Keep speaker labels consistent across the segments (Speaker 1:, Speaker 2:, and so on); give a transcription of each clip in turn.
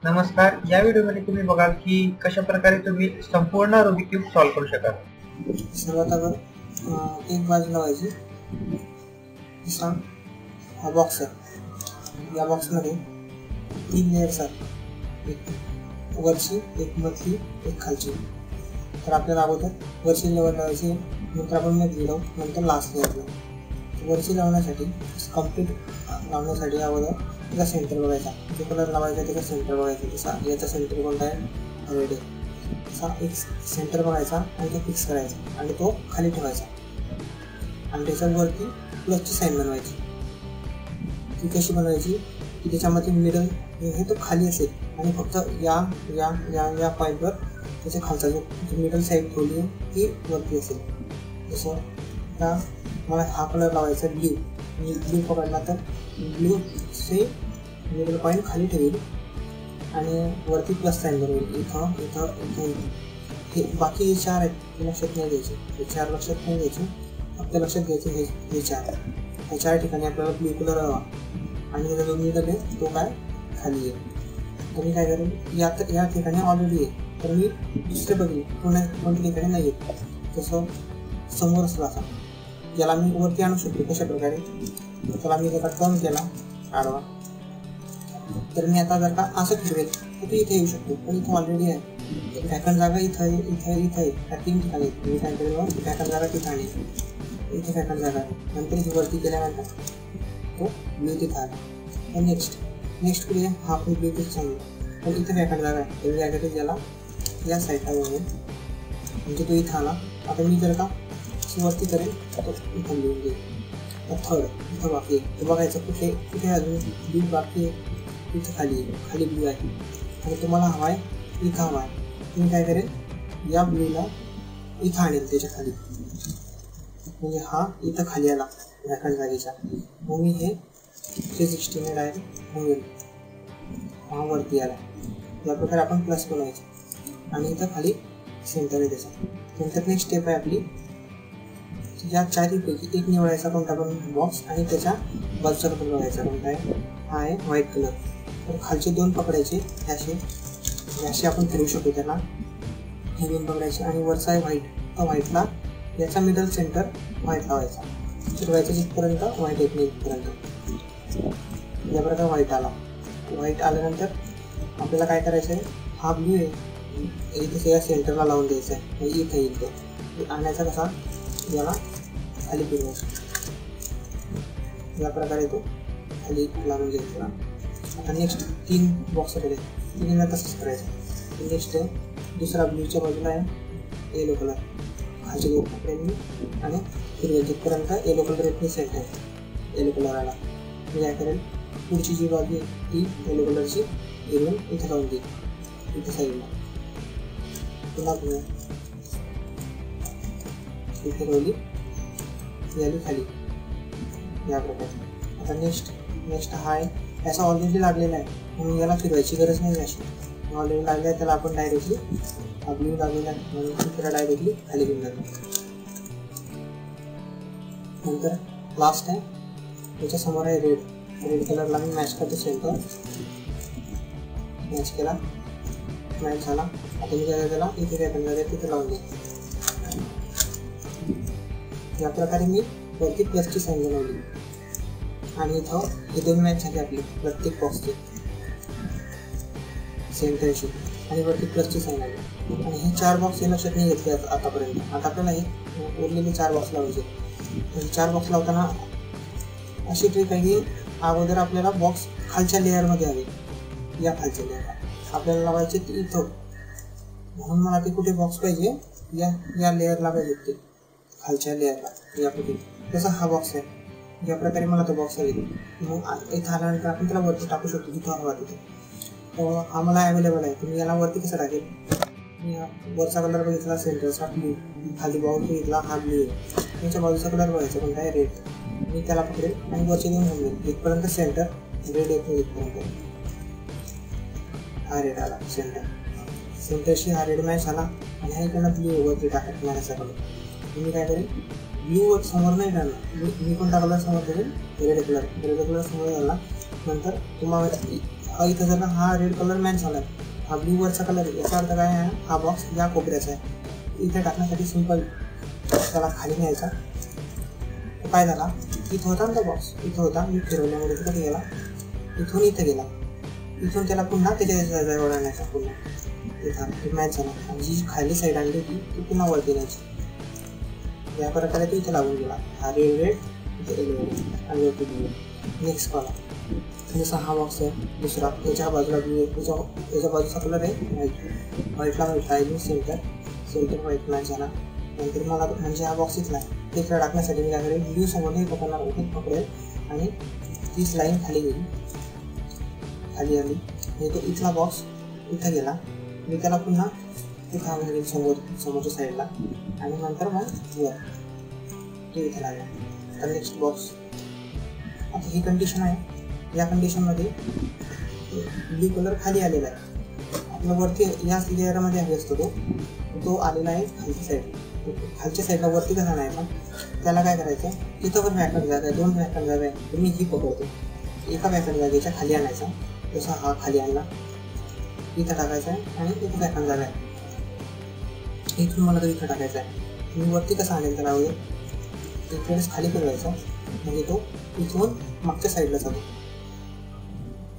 Speaker 1: नमस्कार. या व्हिडिओमध्ये तुम्ही बघाल की कशा प्रकारे तुम्ही संपूर्ण रुबिक क्यूब सॉल्व्ह करू शकाल.
Speaker 2: सर्वात अगोदर एक बाजू लावायची. दुसरा हा बॉक्स आहे. या बॉक्समध्ये 3 लेयर्स आहेत, एक वरची, एक मधली, एक खालची. तर आपल्याला अगोदर वरची लेअर लावायची, नंतर आपण मधली लावू, नंतर लास्ट लेअर लावू. वरची लावण्यासाठी कम्प्लीट लावण्यासाठी अगोदर त्याचा सेंटर बघायचा. जो कलर लावायचा त्याचा सेंटर बघायचा. जसा याचा सेंटर कोणता आहे, रेड आहे. तसा एक सेंटर बघायचा आणि तो फिक्स करायचा आणि तो खाली ठेवायचा आणि त्याच्यावरती प्लसची साईन बनवायची. ती कशी बनवायची की त्याच्यामध्ये मिडल हे तो खाली असेल आणि फक्त या या या या पॉईंटवर त्याच्या खालचा जो मिडल साईड ठेवली आहे ती वरती असेल. जसं आता मला हा कलर लावायचा ब्ल्यू, मी ब्ल्यू पकडला तर ब्ल्यू से मिडल पॉईंट खाली ठेवेल आणि वरती प्लस साईन बनवेल. इथं इथं इथं हे बाकी हे 4 आहेत ते लक्षात नाही द्यायचे. हे 4 लक्षात नाही द्यायचे, फक्त लक्षात घ्यायचे हे 4. ह्या 4 ठिकाणी आपल्याला ब्ल्यू कलर हवा आणि त्याचा जो मिडल आहे तो काय खाली आहे. तर मी काय करेन, या ठिकाणी ऑलरेडी आहे तर मी दुसरे बघेल कोणत्या ठिकाणी नाही आहेत. तसं समोर असला असा याला मी वरती आणू शकतो. कशा प्रकारे, त्याला मी जर टर्न केला आडवा तर मी आता जर का असं फिरवेल तर तो इथे येऊ शकतो, पण इथं ऑलरेडी आहे. व्हॅकंट जागा इथं आहे, इथं आहे, इथं आहे. या 3 ठिकाणी मी काय करेल, व्हॅकंट जागा तिथं आणि इथे व्हॅकंट जागा आहे. नंतर ही वरती केल्यानंतर तो ब्ल्यू तिथं आला. तर नेक्स्ट करूया हा आपण ब्ल्यू तिथं सांगू, पण इथं व्हॅकंट जागा आहे तर मी काय करेल याला या साईडला येऊन म्हणजे तो इथं आला. आता मी जर का वरती करेल तर इथं लिहून देईल. तर थर्ड इथं बाकी आहे तर बघायचं कुठे अजून ब्ल्यू बाकी आहे. इथं खाली ब्ल्यू आहे आणि तुम्हाला हवा आहे इथं हवा आहे. तुम्ही काय करेल, या ब्ल्यूला इथं आणेल त्याच्या खाली, म्हणजे हा इथं खाली आला व्हॅकंट जागेच्या. मग मी हे 360 डायरेक्ट होईल, हा वरती आला. या प्रकारे आपण प्लस बनवायचं आणि इथं खाली सेंटर आहे त्याचा. नंतर नेक्स्ट स्टेप आहे आपली, या 4पैकी एक निवडायचा कोणता पण बॉक्स आणि त्याच्या बाजूचा कलर बघायचा कोणता आहे. हा आहे व्हाईट कलर. तर खालचे 2 पकडायचे असे आपण फिरवू शकतो त्याला. हे 2 पकडायचे आणि वरचा आहे व्हाईट. तर व्हाईटला याचा मिडल सेंटर व्हाईट लावायचा, फिरवायचं जिथपर्यंत व्हाईट येत नाही तिथपर्यंत. या प्रकारे व्हाईट आल्यानंतर आपल्याला काय करायचं आहे, हा ब्ल्यू आहे इथे या सेंटरला लावून द्यायचा आहे. इथं येईल तो आणायचा कसा, याला खाली फिरवायचं. या प्रकारे तो खाली लावून घ्यायचा. आता नेक्स्ट 3 बॉक्सकडे 3 तसंच करायचं. नेक्स्ट आहे दुसरा ब्ल्यूच्या बाजूला आहे येलो कलर. खालचे 2 पकडेल मी आणि फिरवेल जिथपर्यंत येलो कलर येत नाही सेंटर येलो कलर आला. मी काय करेल, पुढची जी बाजू आहे ती येलो कलरची फिरवून इथं लावून देईल, इथं साईडला पुन्हा इथे ठेवली, याली खाली. या प्रकारे आता नेक्स्ट हा आहे याचा ऑलरेडी लागलेला आहे म्हणून याला फिरवायची गरज नाही. अशी ऑलरेडी लागले आहे त्याला आपण डायरेक्टली हा ब्ल्यू लागलेला आहे म्हणून त्याला डायरेक्टली खाली घेऊन जातो. नंतर लास्ट आहे त्याच्यासमोर आहे रेड कलरला मी मॅच करतो. सेंटर मॅच केला, मॅच झाला. आता मी काय त्याला इथे काय करणार आहे तिथे लावून देतो. या प्रकारे मी वरती प्लसची साईन बनवली आणि इथं हे 2 मॅच झाले आपले प्रत्येक बॉक्सचे सेंटरशी आणि वरती प्लसची साईन आली. आणि हे 4 बॉक्स हे लक्षात नाही घेतले आतापर्यंत. आता आपल्याला हे उरलेले 4 बॉक्स लावायचे. 4 बॉक्स लावताना अशी ट्रिक आहे की अगोदर आपल्याला बॉक्स खालच्या लेअरमध्ये हवे. या खालच्या लेअरला आपल्याला लावायचे ते इथं, म्हणून मला ते कुठे बॉक्स पाहिजे, या लेअरला पाहिजे ते खालच्या लेअरला. यापैकी तसा हा बॉक्स आहे. या प्रकारे मला तो बॉक्स हवे. मग इथं आल्यानंतर आपण त्याला वरती टाकू शकतो जिथं हवा तिथे. तर हा मला अवेलेबल आहे. तुम्ही याला वरती कसं टाकेल, मी वरचा कलर बघितला सेंटरचा ब्ल्यू, खाली बॉक्स बघितला हा ब्ल्यू आहे. त्याच्या बाजूचा कलर बघायचा कोणता आहे, रेड. मी त्याला पकडेल आणि वरचे 2 घालून इथपर्यंत सेंटर रेड येतो. इथपर्यंत हा रेड आला सेंटरशी हा रेड मॅच आला आणि हा इकडनं ब्ल्यू वरती टाकायचा माझ्याचा कलर. मी काय करेल, ब्ल्यू समोर नाही घालणार, मी कोणता कलर समोर करेल, रेड कलर समोर घालणार. नंतर तुम्हाला इथं जर हा रेड कलर मॅच झाला, हा ब्ल्यू वरचा कलर, याचा अर्थ काय आहे, हा बॉक्स या कोपऱ्याचा आहे. इथे टाकण्यासाठी सिंपल त्याला खाली न्यायचा. काय झाला, इथं होता ना तो बॉक्स, इथं होता, मी फिरवल्यामुळे कुठे गेला, इथून इथं गेला, इथून त्याला पुन्हा त्याच्या जागेवर आणायचा, पुन्हा इथं मॅच झाला. आणि जी खाली साईड आणली होती ती पुन्हा वरती न्यायची. या प्रकारे तो इथं लागून गेला. हा रेड इथे येलो आणि वरती ब्ल्यू. नेक्स्ट कॉल जसा हा बॉक्स आहे दुसरा, याच्या बाजूला ब्ल्यू आहे, याच्या बाजूचा कलर आहे व्हाईट, व्हाईटला व्हाईट राहिली, सेंटर व्हाईट मॅच झाला. नंतर मला म्हणजे हा बॉक्स इथला आहे, तिकडे टाकण्यासाठी मी काय करेल, ब्ल्यू समोर नाही पकडणार, उठून पकडेल आणि तीच लाईन खाली गेली, खाली आली आणि तो इथला बॉक्स इथं गेला. मी त्याला पुन्हा इथं आणून गेली समोरच्या साईडला आणि नंतर मग वर तो इथं लागला. तर नेक्स्ट बॉक्स. आता ही कंडिशन आहे. या कंडिशनमध्ये ब्ल्यू कलर खाली आलेला आहे, आपल्या वरती याच लेअरमध्ये हवे असतो तो आलेला आहे खालच्या साईडला वरती कसा आणायचा, त्याला काय करायचं, इथं पण वॅकंट जागा आहे, 2 वॅकंट जागा आहे, तर मी ही पकडतो, एका वॅकंट जागेच्या खाली आणायचा, जसा हा खाली आणला, इथं टाकायचा आहे आणि इथं वॅकंट जागा आहे, इथून मला तो इथं टाकायचा आहे. मी वरती कसा आणेल त्याला हवे, इकडेच खाली फिरवायचा, म्हणजे तो इथून मागच्या साईडला जातो,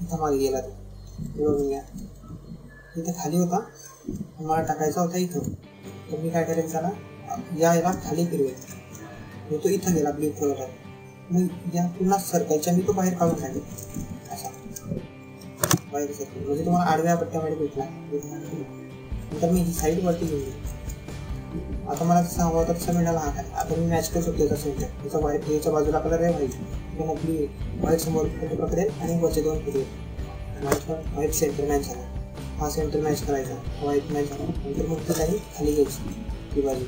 Speaker 2: इथं मागे गेला तो, बघून घ्या, इथे खाली होता, मला टाकायचा होता इथं, तर मी काय करेल, त्याला याला खाली फिरवेल, म्हणजे तो इथं गेला ब्ल्यू कलर, मग या पुन्हा सर्कलच्या मी तो बाहेर काढून टाकेल, असा बाहेर सर्कल, म्हणजे तुम्हाला आडव्या पट्ट्यामध्ये भेटला. नंतर मी ही साईडवरती घेऊन येईल. आता मला जसं हवा होता तसं मिळाला हा खाली. आता मी मॅच करू शकतो याचा सेंटर, याचा व्हाईट, याच्या बाजूला कलर आहे व्हाईट, किंवा ब्ल्यू व्हाईट समोर पकडेल आणि वरचे 2 फिरवेल, व्हाईट सेंटर मॅच झाला, हा सेंटर मॅच करायचा, व्हाईट मॅच झाला. नंतर मग ती लाईन खाली घ्यायची ती बाजू,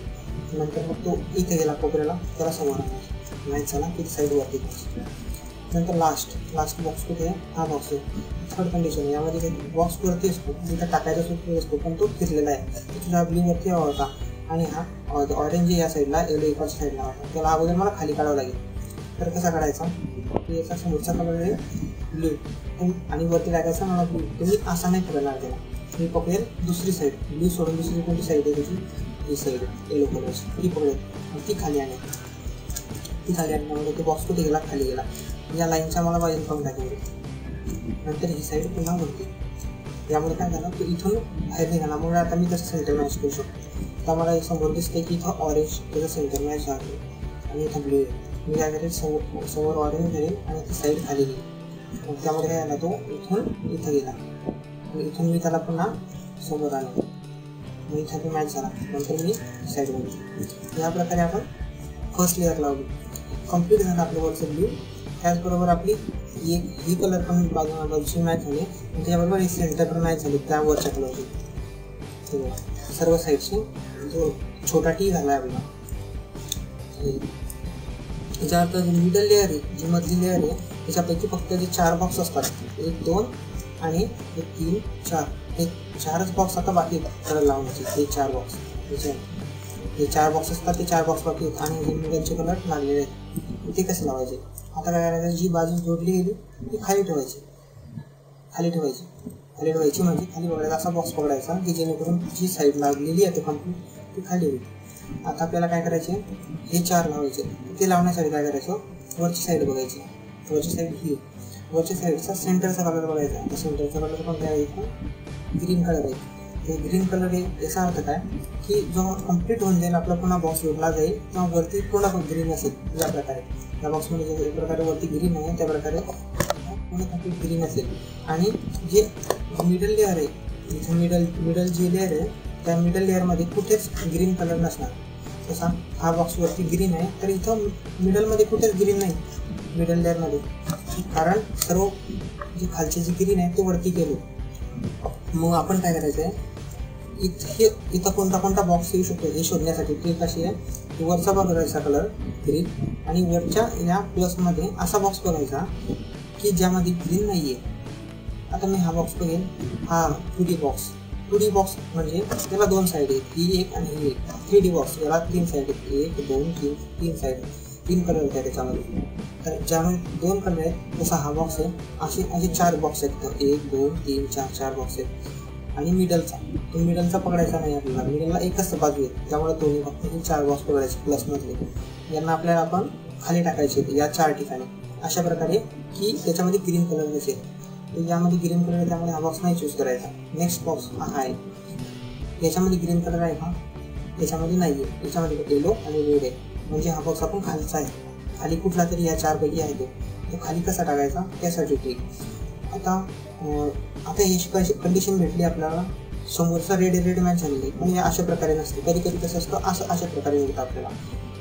Speaker 2: नंतर मग तो इथे गेला कोपऱ्याला, त्याला समोर आणायचा, मॅच झाला की साईडवरती घ्यायची. नंतर लास्ट बॉक्स कुठे आहे, हा बॉक्स आहे. थर्ड कंडिशन आहे, यामध्ये काही बॉक्स वरती असतो, तिथं टाकायचा सुद्धा असतो, पण तो फिरलेला आहे, तिथला ब्ल्यू वरती हवा होता आणि हा ऑरेंज या साईडला, येलो एकाच साईडला होता, त्याला अगोदर मला खाली काढावं लागेल. तर कसा काढायचा, की याचा समोरचा कलर आहे ब्ल्यू आणि वरती टाकायचा मला ब्ल्यू, तुम्ही असा नाही फिरवणार त्याला, मी पकडेल दुसरी साईड, ब्ल्यू सोडून दुसरी कोणती साईड आहे त्याची, ही साईड येलो कलरची, ती पकडेल, ती खाली आणेल, ती खाली आणल्यामुळे तो बॉक्स कुठे गेला, खाली गेला, या लाईनच्या मला बाजून करून टाकेल. नंतर ही साईड पुन्हा वरती, यामुळे काय झालं, तो इथून बाहेर निघाल्यामुळे आता मी तसं सेंटर मॅच करू शकतो. आता मला समोर दिसते की इथं ऑरेंज त्याचं सेंटर मॅच झालं आणि इथं ब्ल्यू आहे, मी काय करेल, समोर ऑरेंज धरेल आणि ती साईड खाली गेली, मग त्यामुळे काय झाला, तो इथून इथं गेला आणि इथून मी त्याला पुन्हा समोर आणलं, मग इथं तो मॅच झाला, नंतर मी साईड बनली. या प्रकारे आपण फर्स्ट लेअर लावली, कम्प्लीट झालं आपलं वरचं ब्ल्यू. त्याचबरोबर आपली ही कलर पण बाजूची मॅच झाली, त्याच्याबरोबर ही सेंटर पण मॅच झाली त्या वरच्या कलरची, सर्व साईडची जो छोटा टी झाला आहे आपला. याच्या अर्थ मिडल लेअर आहे, जी मधली लेअर आहे, त्याच्यापैकी फक्त जे 4 बॉक्स असतात, 1, 2 आणि 3, 4, हे 4च बॉक्स आता बाकी कलर लावण्याचे, हे 4 बॉक्स, हे 4 बॉक्स असतात, ते 4 बॉक्स बाकी आहेत आणि जे मिडलचे कलर लागलेले आहेत, ते कसे लावायचे. आता काय करायचं, जी बाजू जोडली गेली ती खाली ठेवायची म्हणजे खाली बघायचा, असा बॉक्स पकडायचा की जेणेकरून जी साईड लागलेली आहे ते कम्प्लीट ती खाली होईल. आता आपल्याला काय करायचे, हे 4 लावायचे, ते लावण्यासाठी काय करायचं, वरची साईड बघायची, वरची साईड ही, वरच्या साईडचा सेंटरचा कलर बघायचा. आता सेंटरचा कलर पण काय आहे, ग्रीन कलर आहे. हे ग्रीन कलर आहे, याचा अर्थ काय की जेव्हा कम्प्लीट होऊन जाईल, आपला पुन्हा बॉक्स जोडला जाईल तेव्हा वरती पूर्ण ग्रीन असेल. या प्रकारे या बॉक्समध्ये जे प्रकारे वरती ग्रीन आहे त्या प्रकारे पूर्ण कम्प्लीट ग्रीन असेल. आणि जे मिडल लेअर आहे, इथे मिडल जी लेअर आहे त्या मिडल लेअरमध्ये कुठेच ग्रीन कलर नसणार. तसा हा बॉक्स वरती ग्रीन आहे, तर इथं मिडलमध्ये कुठेच ग्रीन नाही मिडल लेअरमध्ये, कारण सर्व जे खालचे जे ग्रीन आहे ते वरती गेले. मग आपण काय करायचं आहे, इथं कोणता बॉक्स येऊ शकतो हे शोधण्यासाठी ट्रिक अशी आहे, वरचा बघायचा कलर ग्रीन आणि वरच्या या प्लसमध्ये असा बॉक्स बघायचा की ज्यामध्ये ग्रीन नाही आहे. आता मी हा बॉक्स बघेन, हा 2D बॉक्स म्हणजे त्याला 2 साईड आहेत, ही एक आणि ही एक. 3D बॉक्स याला 3 साईड आहेत, 1, 2, 3 साईड. 3 कलर आहेत त्याच्यामध्ये. तर ज्यामध्ये 2 कलर आहेत तसा हा बॉक्स आहे. असे 4 बॉक्स आहेत. तर 1 2 3 4 बॉक्स आहेत. आणि मिडलचा तो मिडलचा पकडायचा नाही आपल्याला. मिडलला एकच बाजू आहे त्यामुळे दोन्ही फक्त हे 4 बॉक्स पकडायचे प्लसमधले. यांना आपल्याला आपण खाली टाकायचे या 4 ठिकाणी अशा प्रकारे की त्याच्यामध्ये ग्रीन कलर नसेल. तर यामध्ये ग्रीन कलर आहे त्यामुळे हा बॉक्स नाही चूज करायचा. नेक्स्ट बॉक्स हा आहे. याच्यामध्ये ग्रीन कलर आहे का? याच्यामध्ये नाही आहे. याच्यामध्ये येलो आणि रेड आहे. म्हणजे हा बॉक्स आपण खालचा आहे. खाली कुठला तरी या 4 पैकी आहे तो खाली कसा टाकायचा त्यासाठी ट्रिक. आता ही कंडिशन भेटली आपल्याला. समोरचा रेड मॅच झालेली पण या अशा प्रकारे नसते. कधी कधी कसं असतं अशा प्रकारे मिळतं आपल्याला.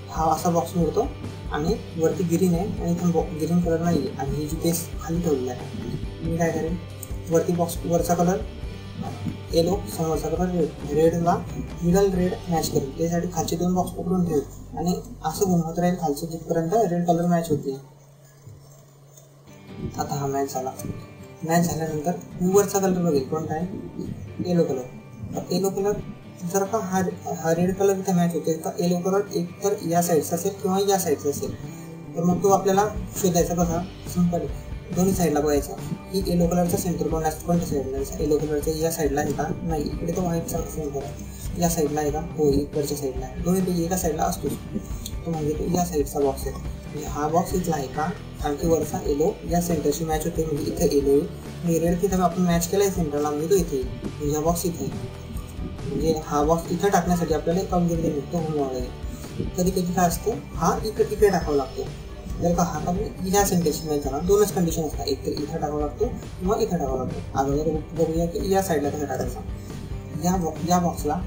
Speaker 2: हा असा बॉक्स मिळतो आणि वरती ग्रीन आहे आणि इथून ग्रीन कलर नाही आहे आणि ही जी बेस खाली ठेवलेली आहे. मी काय करेन वरती बॉक्स वरचा कलर येलो समोरचा कलर रेड. रेडला मिडल रेड मॅच करेल. त्यासाठी खालचे 2 बॉक्स पकडून ठेवेल आणि असं घुमवत राहील खालचं जिथपर्यंत रेड कलर मॅच होते. आता हा मॅच झाला. मॅच झाल्यानंतर मी वरचा कलर बघेल कोणता आहे येलो कलर. येलो कलर जर का हा रेड कलर इथे मॅच होते तर येलो कलर एक तर या साईडचा असेल किंवा या साईडचा असेल. तर मग तो आपल्याला शोधायचा कसा? सिंपल दोन्ही साईडला बघायचा की येलो कलरचा सेंटर कोणत्या साईडला आहे. येलो कलरच्या या साईडला आहे का? नाही. इकडे तो व्हाईटचा सेंटर आहे. या साईडला आहे का? हो इकडच्या साईडला आहे. दोन्हीपैकी एका साईडला असतोच तो म्हणजे तो या साईडचा बॉक्स आहे. म्हणजे हा बॉक्स इथला आहे का? कारण की वरचा येलो या सेंटरशी मॅच होते म्हणजे इथं येलो आहे आणि रेड तिथं आपण मॅच केला आहे सेंटरला म्हणजे तो इथे येईल. म्हणजे हा बॉक्स इथे आहे. म्हणजे हा बॉक्स इथं टाकण्यासाठी आपल्याला एक ऑब्जेक्ट निघतो घुमवावा लागेल. कधी कधी काय असतं हा इकडे टाकावा लागतो. जर का हा कधी ह्या सेंटरशी मॅच झाला 2च कंडिशन असतात. एक तर इथं टाकावा लागतो किंवा इथं टाकावा लागतो. अगोदर बघूया की या साईडला कसं टाकायचा. या बॉक्सला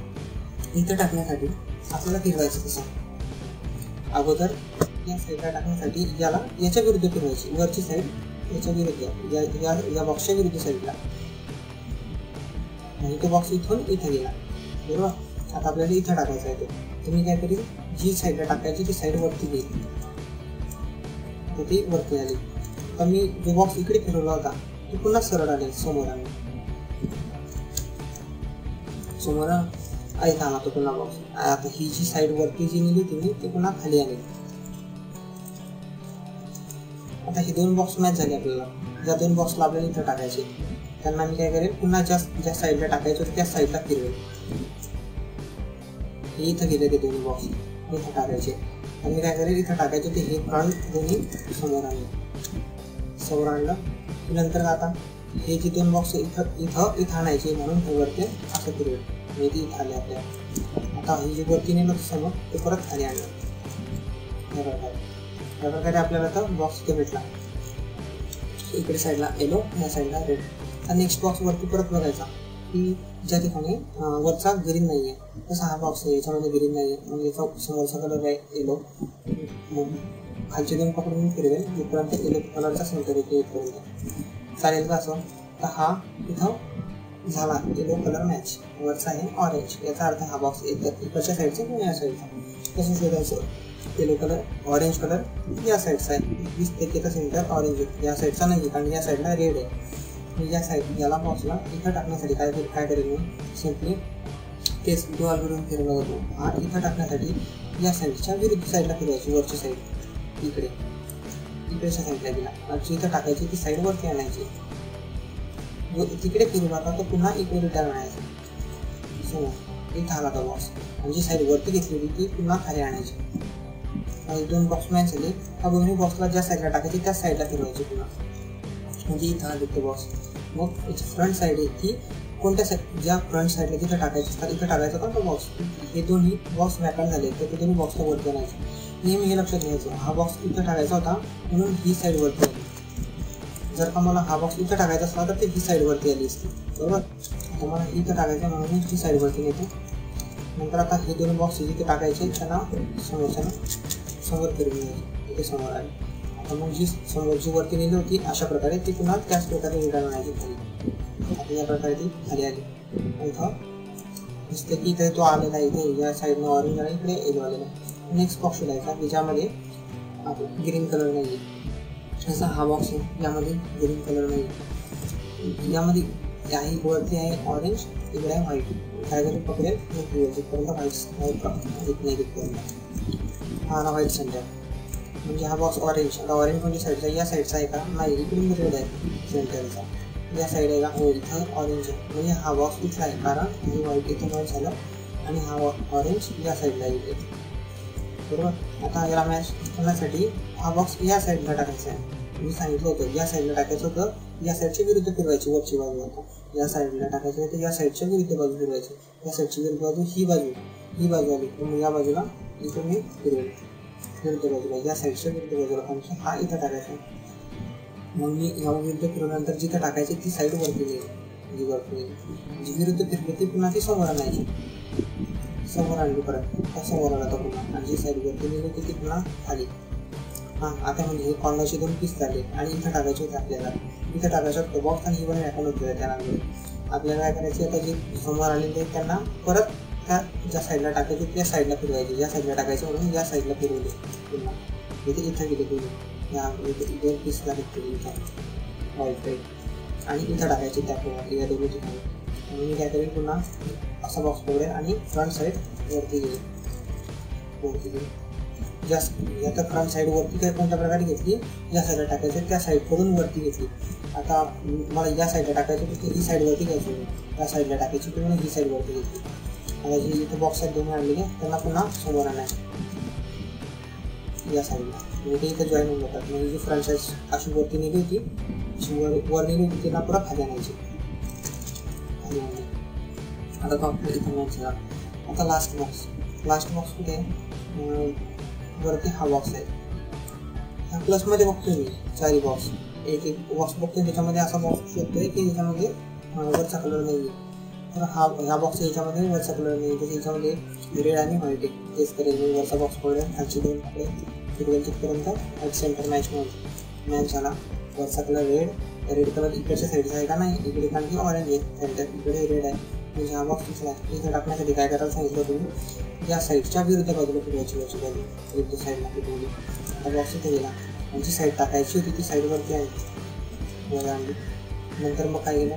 Speaker 2: इथं टाकण्यासाठी आपल्याला फिरवायचं कसं. अगोदर या साईडला टाकण्यासाठी याला याच्या विरुद्ध फिरवायची. वरची साईड याच्या विरुद्ध या बॉक्सच्या विरुद्ध साईडला. म्हणजे तो बॉक्स इथून इथं गेला बरोबर. आता आपल्याला इथं टाकायचं आहे. तर मी काय करेल जी साईडला टाकायची ती साईड वरती गेली तर ती वरती आली. तर मी जो बॉक्स इकडे फिरवला होता तो पुन्हा सरळ आले समोर इथं आला तो पुन्हा बॉक्स. आता ही जी साईड वरती जी नेली होती ती पुन्हा खाली आली. आता हे 2 बॉक्स मॅच झाले आपल्याला. ज्या 2 बॉक्सला आपल्याला इथं टाकायचे त्यांना मी काय करेल पुन्हा ज्या साईडला टाकायचं होतं त्या साईडला फिरवेल. हे इथं गेले ते 2 बॉक्स इथं टाकायचे. आणि मी काय करेल इथं टाकायचे ते हे फ्रंट दोन्ही समोर आणलं. नंतर आता हे जे 2 बॉक्स इथं आणायचे म्हणून हे वरती असं फिरवेल. म्हणजे ती इथं आले आपल्याला. आता ही जी वरती नेलं होतं समोर ते परत खाली आणलं. या प्रकारे आपल्याला आता बॉक्स इथे भेटला. इकडे साईडला येलो या साईडला रेड. आणि नेक्स्ट बॉक्स वरती परत बघायचा की ज्या ठिकाणी वरचा ग्रीन नाही आहे तसा हा बॉक्स आहे. याच्यामध्ये ग्रीन नाही आहे म्हणजे समोरचा कलर आहे येलो. खालचे 2 पकडून फिरवेल जिथपर्यंत येलो कलरचा सेंटर येतो इथपर्यंत. चालेल का असं? तर हा इथं झाला येलो कलर मॅच. वरचा आहे ऑरेंज. याचा अर्थ हा बॉक्स इकडच्या साईडचा किंवा या साईडचा. कसं शोधायचं? येलो कलर ऑरेंज कलर या साईडचा आहे. 20% सेंटर ऑरेंज आहे. या साईडचा नाही कारण या साईडला रेड आहे. या साईड याला बॉक्सला इथं टाकण्यासाठी काय करेल मी सिम्पली तेच डोअर करून फिरवला जातो. हा इथं टाकण्यासाठी या साईडच्या विरुद्ध साईडला फिरवायची. वरची साईड इकडेच्या साईडला गेला. आणि इथं टाकायची ती साईड वरती आणायची. तिकडे फिरवला का तो पुन्हा इकडे रिटर्न आणायचा. समोर इथं आला तो बॉक्स आणि जी साईड वरती घेतलेली ती पुन्हा खाली आणायची. आणि 2 बॉक्स मॅच झाले. हा दोन्ही बॉक्सला ज्या साईडला टाकायची त्याच साईडला फिरवायची पुन्हा. म्हणजे इथं आले ते बॉक्स. मग याची फ्रंट साईड आहे ती कोणत्या साईड ज्या फ्रंट साईडला जिथं टाकायचं असतात इथं टाकायचा का तो बॉक्स. हे दोन्ही बॉक्स वॅकड झाले तर ते दोन्ही बॉक्सला वरती आणायचे. नेहमी हे लक्षात घ्यायचं हा बॉक्स इथं टाकायचा होता म्हणून ही साईड वरती आली. जर का मला हा बॉक्स इथं टाकायचा असला तर ते ही साईड वरती आली असते बरोबर. आता मला इथं टाकायचं म्हणून ही साईड वरती नेते. नंतर आता हे 2 बॉक्स जिथे टाकायचे त्यांना समोर फिरवून घ्यायचे. इथे समोर आले. आता मग जी समोरची वरती नेली होती अशा प्रकारे ती पुन्हा त्याच प्रकारे रिटर्न आणायची खाली. आता या प्रकारे ती खाली आली. इथं दिसते की इथे तो आलेला आहे. इथे या साईडने ऑरेंज आणि इकडे येलो आलेला आहे. नेक्स्ट बॉक्स शोधायचा की ज्यामध्ये ग्रीन कलर नाही आहे. असा हा बॉक्स आहे यामध्ये ग्रीन कलर नाही आहे. यामध्ये याही वरती आहे ऑरेंज इकडे आहे व्हाईट. काय करून पकडेल जिथपर्यंत व्हाईट नाही तिथपर्यंत हा व्हाईट सेंटर. म्हणजे हा बॉक्स ऑरेंज. आता ऑरेंज कोणत्या साईडचा, या साईडचा आहे का, नाही, इकडून रेड आहे सेंटरचा, या साईड आहे का, हो इथं ऑरेंज आहे, म्हणजे हा बॉक्स इथला आहे, कारण हे व्हाईट इथं मॅच झालं आणि हा ऑरेंज या साईडला येते, बरोबर. आता याला मॅच करण्यासाठी हा बॉक्स या साईडला टाकायचा आहे. मी सांगितलं होतं या साईडला टाकायचं होतं, या साईडच्या विरुद्ध फिरवायची, वरची बाजू होता या साईडला टाकायचं होतं, या साईडच्या विरुद्ध बाजू फिरवायची, या साईडची विरुद्ध बाजू ही बाजू आली, मग या बाजूला इथं मी फिरवेल विरुद्ध बाजूला, या साईडच्या विरुद्ध बाजूला, कारण हा इथं टाकायचा. मग मी या विरुद्ध फिरवल्यानंतर जिथं टाकायची ती साईड वरती गेली, जी वरती गेली, जी विरुद्ध फिरली ती पुन्हा ती समोर आणायची, समोर आणली परत, समोर आला तर पुन्हा, आणि जी साईड वरती गेली ती पुन्हा खाली. हां, आता म्हणजे हे कॉर्नरचे 2 पीस झाले आणि इथं टाकायचे होते आपल्याला, इथं टाकायचं होतं बॉक्स आणि ही पण ॲटन होते त्यानंतर आपल्याला काय करायचे, आता जे समोर आलेले त्यांना परत त्या ज्या साईडला टाकायचे त्या साईडला फिरवायचे, ज्या साईडला टाकायचे म्हणून या साईडला फिरवले पुन्हा, इथं गेले तुम्ही या 2 पीस झाले इथं व्हाईट रेड आणि इथं टाकायचे त्या या 2 ठिकाणी. आणि मी काय करेल पुन्हा असा बॉक्स पकडेल आणि फ्रंट साईड वरती गेली जास्त, आता फ्रंट साईड वरती काय कोणत्या प्रकारे घेतली, या साईडला टाकायचं त्या साईडकडून वरती घेतली. आता मला या साईडला टाकायचं तर ही साईड वरती घ्यायची, या साईडला टाकायची किंवा ही साईड वरती घेतली. आता जी इथं बॉक्स आहेत 2 आणलेले त्यांना पुन्हा समोर आणायचं या साईडला, म्हणजे ते इथं जॉईन होऊन जातात. म्हणजे जी फ्रंट साईड अशी वरती नेली होती, वर नेली होती त्यांना पुन्हा खाली आणायची, खाली आणली. आता तो आपल्या इथं मॅच झाला. आता लास्ट बॉक्स कुठे वरती हा बॉक्स आहे, प्लसमध्ये बघतोय मी 4 बॉक्स, एक बॉक्स बघतोय त्याच्यामध्ये असा बॉक्स शोधतोय की ज्याच्यामध्ये वरचा कलर नाही आहे, तर ह्या बॉक्स याच्यामध्ये वरचा कलर नाही, तर याच्यामध्ये रेड आणि व्हाईट आहे. तेच करेल मी, वरचा बॉक्स पकडेल, खालची 2 पकडेल, फिरवेल तिथपर्यंत ॲट सेंटर मॅच झाला. वरचा कलर रेड कलर इकडच्या साईडचा आहे का, नाही इकडे, कारण की ऑरेंज आहे सेंटर, इकडे रेड आहे, म्हणजे हा बॉक्स तिथला आहे. इथे टाकण्यासाठी काय करायला सांगितलं तुम्ही, या साईडच्या विरुद्ध बाजूला फिरवायची, वरची बाजू विरुद्ध साईडला फिरवली. आता बॉक्स इथे गेला, जी साईड टाकायची होती ती साईडवरती आहे वर आणली. नंतर मग काय केलं,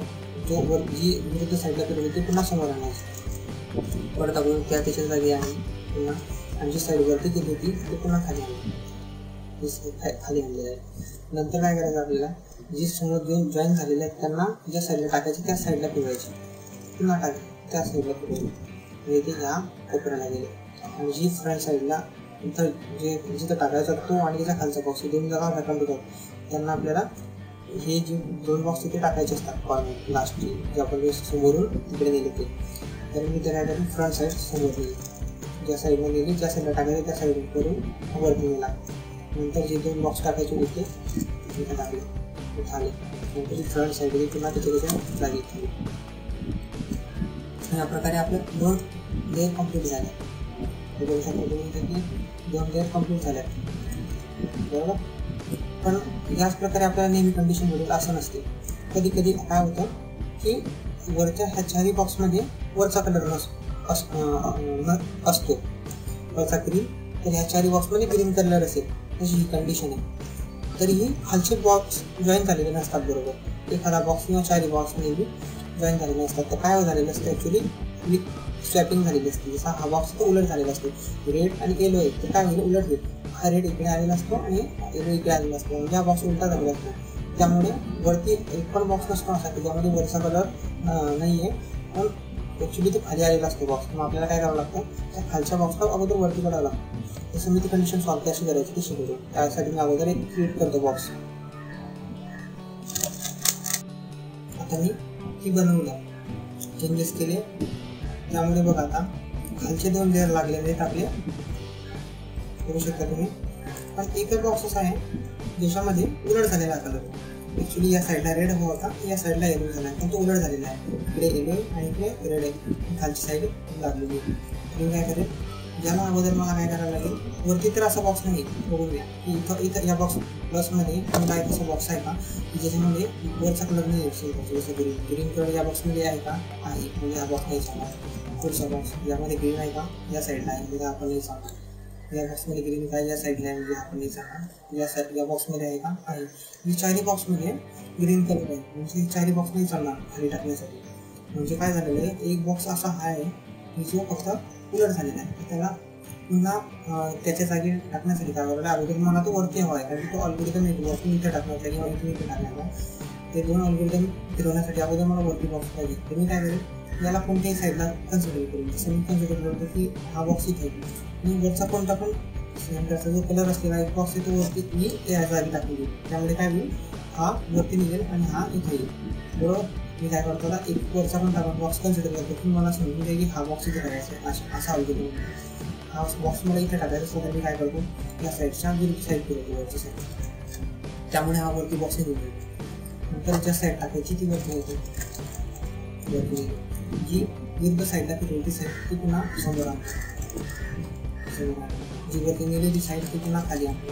Speaker 2: जो वर जी विरुद्ध साईडला फिरवली ती पुन्हा समोर आणायची, परत आपण त्याच्या जागी आणली पुन्हा, आणि जी साईडवरती गेली होती ती पुन्हा खाली आणलेलं आहे. नंतर काय करायचं आपल्याला, जी समोर जॉईन झालेले आहेत त्यांना ज्या साईडला टाकायची त्या साईडला फिरवायची, पुन्हा टाकली त्या साईडला फिरवली, म्हणजे ते ह्या कोपऱ्याला गेले. आणि जी फ्रंट साईडला इथं जिथं टाकायचा तो आणि त्याच्या खालचा बॉक्स 2 जागा व्हॅकंट होतात, त्यांना आपल्याला हे जे 2 बॉक्स तिथे टाकायचे असतात कॉर्नर लास्टची, जे आपण समोरून तिकडे नेले ते. तर मी त्या काय फ्रंट साईड समोर नेली, ज्या साईडला नेली, ज्या साईडला टाकायचे त्या साईड करून वरती नेला. नंतर जे 2 बॉक्स टाकायचे होते तिथे टाकले, इथं आले. नंतर जी फ्रंट साईड पुन्हा त्याच्या जागी ठेवली. अशा प्रकारे आपले 2 लेअर कंप्लीट झाले. हे बघू शकतो तुम्ही की 2 लेअर कंप्लीट झाल्या, बरोबर. पण याच प्रकारे आपल्याला नेहमी कंडिशन मिळेल असं नसते. कधी कधी काय होतं की वरच्या ह्या 4 बॉक्समध्ये वरचा कलर असतो, वरचा ग्रीन, तर ह्या 4 बॉक्समध्ये ग्रीन कलर असेल, तशी ही कंडिशन आहे. तरीही खालचे बॉक्स जॉईन झालेले नसतात, बरोबर. एखादा बॉक्स किंवा 4 बॉक्स नेहमी जॉईन झालेले असतात. तर काय झालेलं असतं ॲक्च्युली स्वॅपिंग झालेली असते. जसा हा बॉक्स तो उलट झालेला असतो, रेड आणि येलो आहे, तर काय होईल उलट होईल, हा रेड इकडे आलेला असतो आणि येलो इकडे आलेला असतो, म्हणजे हा बॉक्स उलटा झालेला असतो. त्यामुळे वरती एक पण बॉक्स नसतो असा की ज्यामध्ये वरचा कलर नाही आहे, पण ॲक्च्युली तो खाली आलेला असतो बॉक्स. मग आपल्याला काय करावं लागतं, त्या खालच्या बॉक्सला अगोदर वरती काढावं लागतं. तसं मी ती कंडिशन सॉल्व कशी करायची ते शिकवतो. त्यासाठी मी अगोदर एक क्रिएट करतो बॉक्स. आता मी ही बनवलं, चेंजेस केले, त्यामुळे बघा आता खालचे 2 लेअर लागलेले आहेत आपले, करू शकता तुम्ही. पण एक बॉक्स असा आहे ज्याच्यामध्ये उलट झालेला कलर, ॲक्च्युली या साईडला रेड हवा होता, या साईडला येलो झाला आहे, पण तो उलट झालेला आहे. इकडे येलो आहे आणि इकडे रेड आहे, खालची साईड लागलेली आहे. मी काय करेल, ज्याला अगोदर मला काय करायला लागेल, वरती तर असा बॉक्स नाही बघून घ्या की इथं या बॉक्स प्लसमध्ये मला एक असा बॉक्स आहे का ज्याच्यामध्ये वरचा कलर नाही आहे, जसं ग्रीन कलर या बॉक्समध्ये आहे का, आहे, म्हणजे हा बॉक्स नाही सांगा. पुढचा बॉक्स यामध्ये ग्रीन आहे का, या साईडला आहे, म्हणजे आपण नाही सांगा. या बॉक्समध्ये ग्रीन काय या साईडला आहे, म्हणजे आपण नाही सांगा. या बॉक्समध्ये आहे का, आहे. ही 4 बॉक्समध्ये ग्रीन कलर आहे, म्हणजे ही 4 बॉक्स नाही चालणार खाली टाकण्यासाठी. म्हणजे काय झालेलं आहे, एक बॉक्स असा आहे की जो फक्त उलट झालेला आहे, त्याला पुन्हा त्याच्या जागी टाकण्यासाठी काय करायला अगोदर मला तो वरती हवा आहे, कारण तो अल्गोरिदम वरती इथे टाकण्याचा किंवा इथून इथे टाकण्याचा, ते दोन अल्गोरिदम फिरवण्यासाठी अगोदर मला वरती बॉक्स पाहिजे. तर मी काय करेल, याला कोणत्याही साईडला कन्सिडर करेल. जसं मी कन्सिडर करतो की हा बॉक्स इथे आणि वरचा कोणता पण सेंटरचा जो कलर असलेला एक बॉक्स आहे तो वरती मी त्या जागी टाकून देईल. त्यामुळे काय होईल, हा वरती निघेल आणि हा इथे येईल. बरोबर. मी काय करतो, आता एक वरचा पण टाकून बॉक्स कन्सिडर करतो की मला समजून जाईल की हा बॉक्स इथे करायचा आहे, असा अल्गोरिदम. हा बॉक्स मला इथे टाकायचा, तर मी काय करतो, या साईडच्या विरुद्ध साईड फिरवतो, वरची साईड. त्यामुळे हा वरती बॉक्स निघून जाईल. नंतर ज्या साईड टाकायची ती वरती होते, वरती जी विरुद्ध साईडला फिरवली साईड ती पुन्हा समोर आणते. जी वरती नेलेली साईड ती पुन्हा खाली आणते.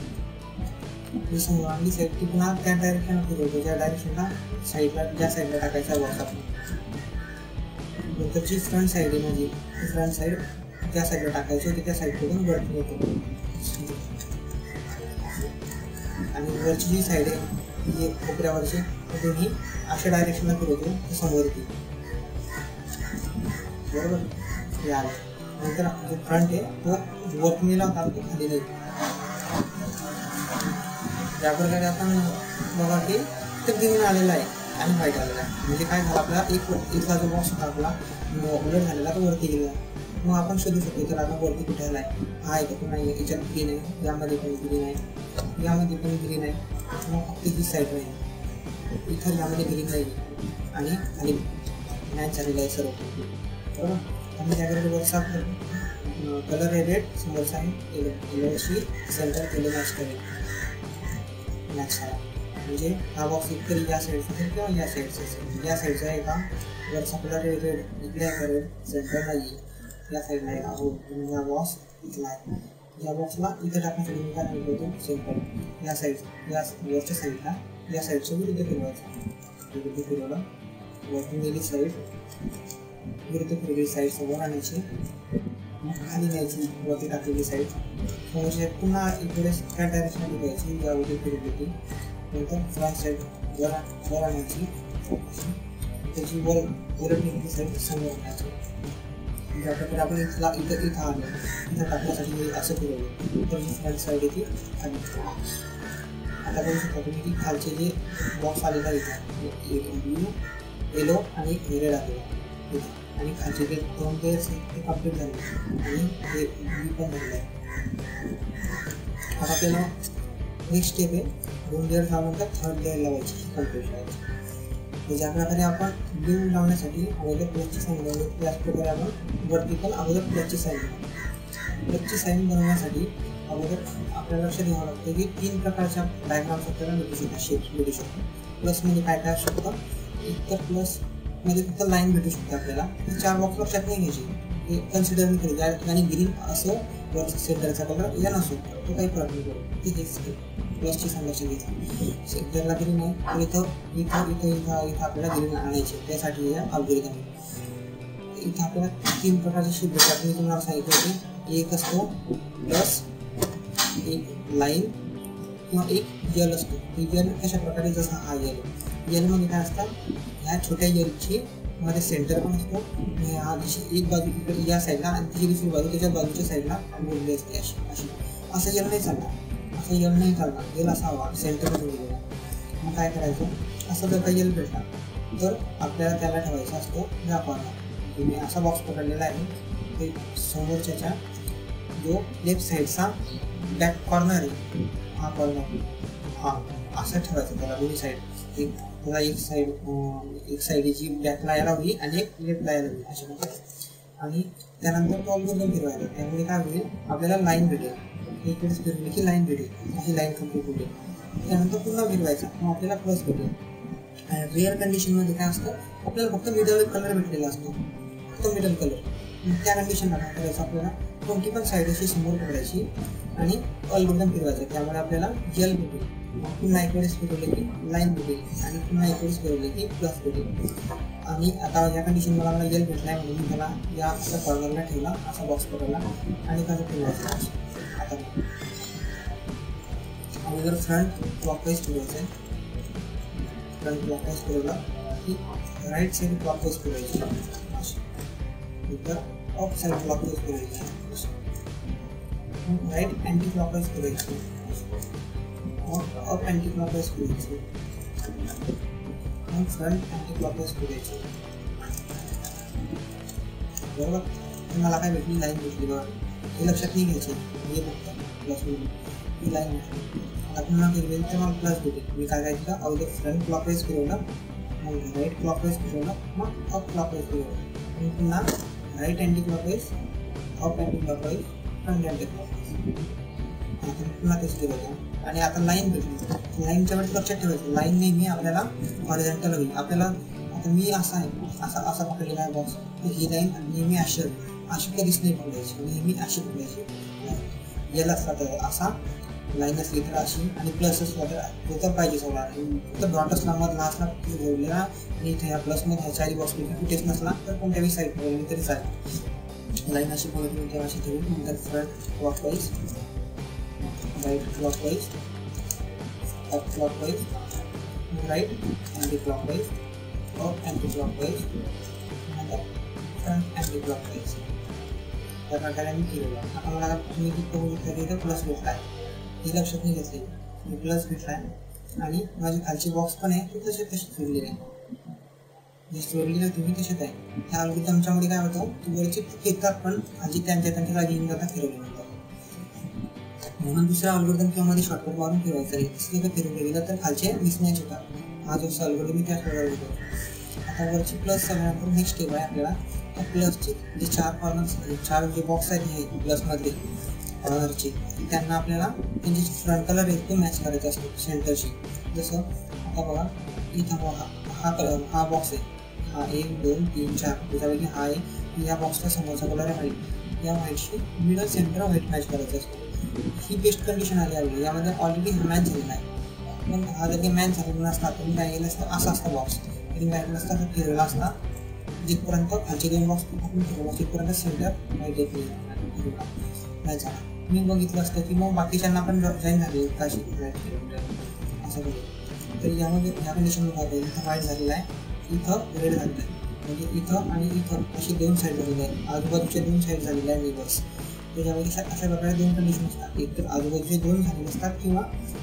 Speaker 2: जी समोर आणली साईड ती पुन्हा त्या डायरेक्शनला फिरवतो, ज्या डायरेक्शनला साईडला ज्या साईडला टाकायचा बॉक्स आपण. नंतर जी फ्रंट साईड आहे माझी, फ्रंट साईड त्या साईडला टाकायची होती, त्या साईडकडून वरती होतो. आणि वरची जी साईड आहे जी कोपऱ्यावरची दोन्ही अशा डायरेक्शनला फिरवतो, ते समोर येते. बरोबर. या नंतर जो फ्रंट आहे तो वरती नेला होता, तो खाली नाही. ज्या प्रकारे आपण बघा की ते ग्रीन आलेला आहे आणि व्हाईट आलेला आहे. म्हणजे काय झालं, आपला इथला जो बॉक्स होता आपला उलट झालेला तो वरती गेला. मग आपण शोधू शकतो तर आता वरती कुठे आला आहे, हा आहे का नाही, याच्यात ग्रीन आहे, यामध्ये पण ग्रीन आहे, यामध्ये पण ग्रीन आहे. मग फक्त जी साईड नाही, इथं यामध्ये ग्रीन नाही आणि खाली मॅच झालेलं आहे सर्व. बरोबर. आणि त्याकडे वरचा कलर आहे रेड, समोरचा आहे येलोशी, सेंटर येलो मॅच करेल, मॅच झाला. म्हणजे हा बॉक्स एकतरी या साईडचा असेल किंवा या साईडचा असेल. या साईडचा आहे का, वरचा कलर आहे रेड, इकडे आहे रेड, सेंटर नाही, या साईडला आहे हो, हा बॉक्स इथला आहे. या बॉक्सला इथे टाकण्यासाठी मी काय करतो, सेंटर या साईड, या वरच्या साईडला या साईडच्या विरुद्ध फिरवायचं. विरुद्ध फिरवलं, वरती नेली साईड, विरुद्ध फिरवली साईड समोर आणायची, खाली न्यायची वरती टाकलेली साईड, समोरची पुन्हा इकडे त्या डायरेक्शनमध्ये घ्यायची, या वरती फिरवली ती. नंतर फ्रंट साईड वर आणायची, त्याची वर निघाली साईड समोर आणायची. ज्या प्रकारे आपण इथं आलो, इथं टाकण्यासाठी मी असं फिरवलं, तर जी फ्रंट साईड आहे ती खाली. आता बघू शकता तुम्ही की खालचे जे बॉक्स आलेला आहे इथं, एक ब्लू, येलो आणि एक रेड आलेला, आणि खालचे जे दोन लेयर्स आहेत ते कम्प्लीट झाले आणि हे ब्लू पण झालेलं आहे. आता आपल्याला नेक्स्ट स्टेप आहे, 2 लेअर लावल्यानंतर 3rd लेअर लावायची, कम्प्लीट करायची. ज्या प्रकारे आपण ब्लू लावण्यासाठी अगोदर प्लसची साईन बनवली, त्याच प्रकारे आपण वर्टिकल अगोदर प्लसची साईन बनवण्यासाठी अगोदर आपल्याला लक्ष द्यावं लागतं की 3 प्रकारच्या डायग्राम्स आपल्याला भेटू शकतात, शेप्स भेटू शकतात. प्लस म्हणजे काय काय असू शकतं, एक तर प्लस मध्ये फक्त लाईन भेटू शकते आपल्याला. 4 बॉक्स लक्षात नाही घ्यायची, हे कन्सिडर नाही करायचं. ज्या ठिकाणी ग्रीन असो, वरचा सेंटरचा कलर या नसो, तो काही फरक नाही पडतो. ते हेच प्लसची साईन लक्षात घ्यायचं. सेंटरला ग्रीन आहे तर इथं आपल्याला ग्रीन आणायचे, त्यासाठी या अल्गोरिदम. इथं आपल्याला 3 प्रकारचे शेप भेटतात. मी तुम्हाला सांगितलं होते, एक असतो प्लस, एक लाईन किंवा एक यल असतो. यल कशा प्रकारे, जसा हा यलमध्ये काय असतं, ह्या छोट्या यलची मध्ये सेंटर पण असतो, हा एक बाजू इकडे या साईडला आणि तिची दुसरी बाजू त्याच्या बाजूच्या साईडला बोलली असते अशी. असं यल नाही चालणार, असं यल नाही चालणार, यल असा हवा सेंटरमध्ये बोललेला. मग काय करायचं, असं जर का यल भेटला तर आपल्याला त्याला ठेवायचा असतो या कॉर्नर. तुम्ही असा बॉक्स पकडलेला आहे, ते समोरच्याच्या जो लेफ्ट साईडचा बॅक कॉर्नर आहे, हा कॉर्नर हा असा ठेवायचा त्याला. दोन्ही साईड त्याला एक साईडची बॅकला यायला हवी आणि एक लेफ्टला यायला हवी अशा प्रकारे. आणि त्यानंतर तो अल्गोरिदम फिरवायला, त्यामुळे काय होईल, आपल्याला लाईन भेटेल. इकडेच फिरवली की लाईन भेटेल, अशी लाईन कम्प्लीट होईल. त्यानंतर पुन्हा फिरवायचा, मग आपल्याला प्लस भेटेल. आणि रिअल कंडिशनमध्ये काय असतं, आपल्याला फक्त मिडल कलर भेटलेला असतो, फक्त मिडल कलर. त्या कंडिशनला काय करायचं, आपल्याला कोणती पण साईड अशी समोर पकडायची आणि अल्गोरिदम फिरवायचं. त्यामुळे आपल्याला यल भेटेल. पुन्हा एक वेळेस फिरवले की लाईन भेटेल आणि पुन्हा एक वेळेस फिरवले की प्लस भेटेल. आणि आता या कंडिशन मला यल भेटला आहे म्हणून मी त्याला या असा कॉर्नरला ठेवला, असा बॉक्स पकडला आणि कसं फिरवायचं. आता अगोदर फ्रंट क्लॉकवाईज फिरवायचं आहे, फ्रंट क्लॉकवाईज फिरवला की राईट साईड क्लॉकवाईज फिरवायची, नंतर ऑफ साईड क्लॉकवाईज फिरवायची. राईट अँटी क्लॉकवाईज फिरायची, अप अँटी क्लॉकवाईज फिरायची, मग फ्रंट अँटी क्लॉकवाईज फिरायची. बरोबर. मला काय भेटली, लाईन भेटली बघा. हे लक्षात नाही घ्यायचे, हे फक्त प्लस ही लाईन भेटली. आता पुन्हा फिरवेल तर मला प्लस भेटेल. मी काय करायचं, अगोदर फ्रंट क्लॉकवाईज फिरवलं, मग राईट क्लॉकवाईज फिरवलं, मग अप क्लॉकवाईज फिरवलं, आणि पुन्हा right anti clockwise, up anti clockwise, front anti clockwise. आता पुन्हा तेच फिरवलं. आणि आता लाईन भेटली. लाईनच्या वेळेस लक्षात ठेवायचं, लाईन नेहमी आपल्याला हॉरिझॉन्टल होईल. आपल्याला आता मी असा आहे, असा पकडलेला आहे बॉक्स, तर ही लाईन नेहमी अशी कधीच नाही पकडायची, नेहमी अशी पकडायची. याला असला असा, लाईन असली तर अशी, आणि प्लस असला तर पाहिजे सगळा. फक्त डॉट असला मधला असला जोडलेला, आणि इथे ह्या प्लसमध्ये ह्या चारी बॉक्समध्ये कुठेच नसला तर कोणत्याही साईड पकडली तरी चालेल. लाईन अशी पकडली तेव्हा अशी ठेवून नंतर front clockwise, right clockwise, up clockwise, right anti clockwise, up anti clockwise, नंतर फ्रंट अँटी क्लॉकवाईज. त्या प्रकारे मी फिरवलं. आता मला तुम्ही तिथं बघितलं तर प्लस भेटला आहे, हे लक्षात नाही घेतले, मी प्लस भेटला आहे. आणि माझी खालची बॉक्स पण आहे, ते तसे जोडलेले आहे, जे जोडलेले तुम्ही तसेच आहे. ह्या अल्गोरिदमच्यामध्ये काय होतं, तू वरचे फिरतात पण खालची त्यांच्या जागी येऊन जाता फिरवले नंतर. म्हणून दुसऱ्या अल्गोरिदम किंवा मध्ये शॉर्टकट मारून फिरवायचं आहे. तिसरी फिरवले गेलं तर खालचे मिसमॅच होतात. हा जो अल्गोरिदम मी त्याच प्रकारे होतो. आता वरची प्लस सगळ्यांनंतर नेक्स्ट स्टेप आहे आपल्याला, त्या प्लसचे जे चार कॉर्नर्स, चार जे बॉक्स आहेत हे प्लसमधले कॉर्नरचे, त्यांना आपल्याला त्यांची फ्रंट कलर आहे तो मॅच करायचा असतो सेंटरशी. जसं आता बघा इथं हा बॉक्स आहे, हा 1 2 3 4, त्याच्यापैकी हा आहे, या बॉक्सचा समोरचा कलर आहे व्हाईट, या व्हाईटशी मिडल सेंटर व्हाईट मॅच करायचं असतो. ही बेस्ट कंडिशन आली आहे. यामध्ये ऑलरेडी हा मॅच झालेला आहे. पण हा जर मॅच झालेला नसता तर मी काय केलं असतं, असा असता बॉक्स, तरी काय केलं असता फिरवला असता, जिथपर्यंत खालचे दोन बॉक्स आपण फिरवला तिथपर्यंत सेंटर व्हाईट येत नाही झाला. मी बघितलं असतं की मग बाकीच्यांना पण जॉईन झाले काशी असं बघितलं. तर यामध्ये ह्या कंडिशनमध्ये काय इथं व्हाईट झालेला आहे, इथं रेड झालेलं आहे, म्हणजे इथं आणि इथं अशी दोन साईड झालेली आहे, आजूबाजूचे दोन साईड झालेले आहे नेबर्स. त्याच्यामध्ये अशा प्रकारे दोन कंडिशन असतात, एक तर आजूबाजूचे दोन झालेले असतात किंवा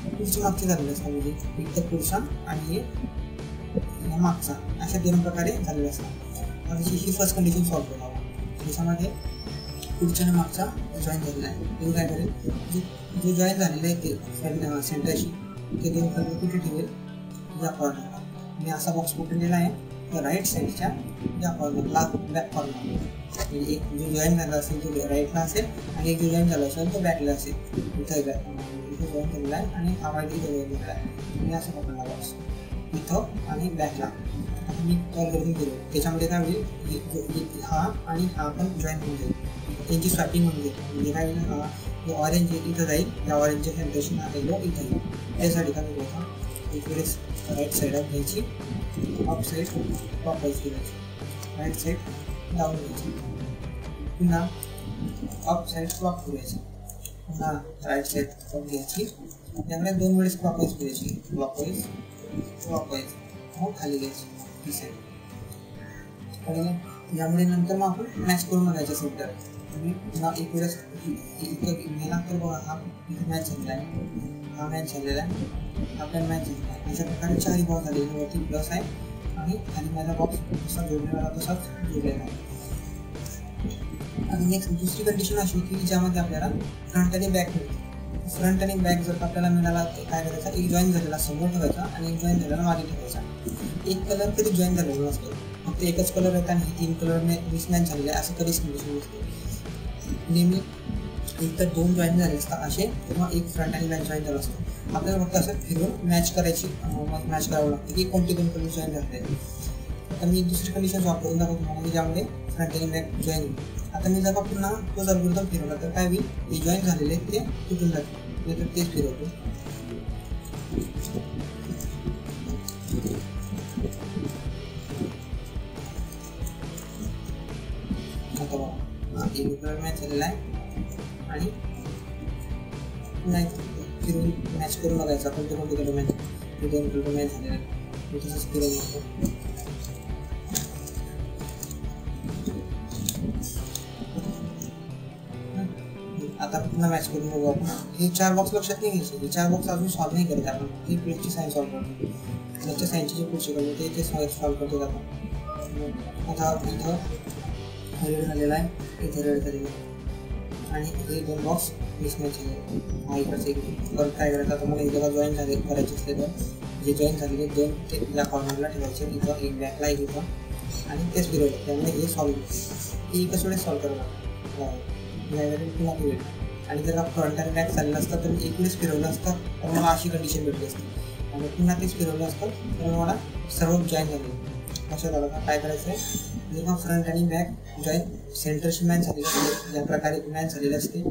Speaker 2: पुढचे मागचे झालेले असतात, म्हणजे एक तर पुढचा आणि मागचा, अशा दोन प्रकारे झालेले असतात. आता ही फर्स्ट कंडिशन सॉल्व्ह करावं. त्याच्यामध्ये पुढच्या आणि मागचा जॉईन झालेला आहे. ते काय करेल, जे जॉईन झालेलं आहे ते सेंटरशी, ते दोन कलर कुठे ठेवेल, या कॉर्नरला. मी असा बॉक्स पकडलेला आहे तर राईट साईडच्या या कॉर्नरला, बॅक कॉर्नरला. म्हणजे एक जो जॉईन झाला असेल तो राईटला असेल आणि एक जो जॉईन झाला असेल तो बॅकला असेल. इथं जॉईन केलेला आहे आणि हा वाईट इथं जॉईन केलेला आहे. मी असं पकडला बॉक्स इथं आणि बॅकला. आता मी ऑलरेडी गेलो, त्याच्यामध्ये काय होईल, हा आणि हा पण जॉईन होऊन जाईल, त्यांची स्वॅपिंग होऊन जाईल. म्हणजे काय होईल, हा जो ऑरेंज आहे इथं जाईल, या ऑरेंजच्या सेंटरशी हा येलो इथं येईल. त्यासाठी काय होईल, एक वेळेस राईट साईड अप घ्यायची, अप साईड क्लॉकवाईज करायची, राईट साईड डाऊन घ्यायची, पुन्हा अप साईड क्लॉक फिरायची, पुन्हा राईट साईड अप घ्यायची. त्यामुळे दोन वेळेस क्लॉकवाईज फिरायची, क्लॉकवाईज मग खाली घ्यायची ही साईड. आणि यामुळे नंतर मग आपण मॅच करून बघायचं सेंटर. तुम्ही पुन्हा एक वेळेस इथं गेला तर बघा, हा इथं मॅच झालेला आहे, हा मॅच झालेला आहे, हा पण मॅच झालेला आहे. अशा प्रकारे चारही बॉक्स झालेले, वरती प्लस आहे आणि खाली माझा बॉक्स जसा जोडलेला तसाच जोडलेला आहे. आणि नेक्स्ट दुसरी कंडिशन अशी की ज्यामध्ये आपल्याला फ्रंट आणि बॅक मिळते. फ्रंट आणि बॅक जर आपल्याला मिळाला काय करायचा, एक जॉईन झालेला समोर ठेवायचा आणि एक जॉईन झालेला मागे ठेवायचा. एक कलर कधी जॉईन झालेला नसतो, फक्त एकच कलर येतात आणि तीन कलरने मिसमॅच झालेले असं कधीच कंडिशन नसते. नेहमी एक तर दोन जॉईन झाले असतात असे, किंवा एक फ्रंट आणि बॅक जॉईन झाला असतो. आपल्याला फक्त असं फिरून मॅच करायची, मॅच करावं लागतं की कोणते दोन कलर जॉईन झाले. आता मी दुसरी कंडिशन वापरून दाखवतो तुम्हाला, ज्यामध्ये फ्रंट आणि बॅक जॉईन होईल. आता मी जेव्हा पुन्हा तोच अल्गोरिदम फिरवला तर काय होईल, ते जॉईन झालेले ते तुटून जातील, नाही तर तेच फिरवतो. आता बघा, एक कलर मॅच झालेला आहे आणि नाही फिरून मॅच करून बघायचा कोणते कोणते कलर मॅच, ते दोन कलर मॅच झालेले आहेत, मी तसंच फिरवून बघतो. आता पुन्हा मॅच करून बघू आपण. हे 4 बॉक्स लक्षात नाही घ्यायचे, हे 4 बॉक्स अजून सॉल्व्ह नाही करत आपण. ही प्लेटची साईन सॉल्व्ह करतो, त्याच्या साईनची जे पुढचे करतो ते सॉल्व्ह करतो आपण. आता इथं रेड झालेला आहे, इथं रेड झालेलं आहे आणि हे 2 बॉक्स मिसमॅच झाले. हा इकडचं इकडे परत काय करायचं, आता मला इथं जॉईन झाले करायचे असले तर जे जॉईन झालेले 2 ते या कॉर्नरला ठेवायचे, इथं एक बॅकला एक इथं आणि तेच फिरवलं. त्यामुळे हे सॉल्व्ह हे एकच वेळेस सॉल्व्ह करावं पुन्हा वेळ. आणि जर फ्रंट आणि बॅक चाललं असतं तर एक वेळेस फिरवलं असतं तर मला अशी कंडिशन भेटली असते आणि पुन्हा तेच फिरवलं असतं तर मला सर्व जॉईन झाले. लक्षात आलं का काय करायचं आहे. जेव्हा फ्रंट आणि बॅक जॉईन सेंटरशी मॅच झालेली असते, ज्या प्रकारे मॅच झालेली असते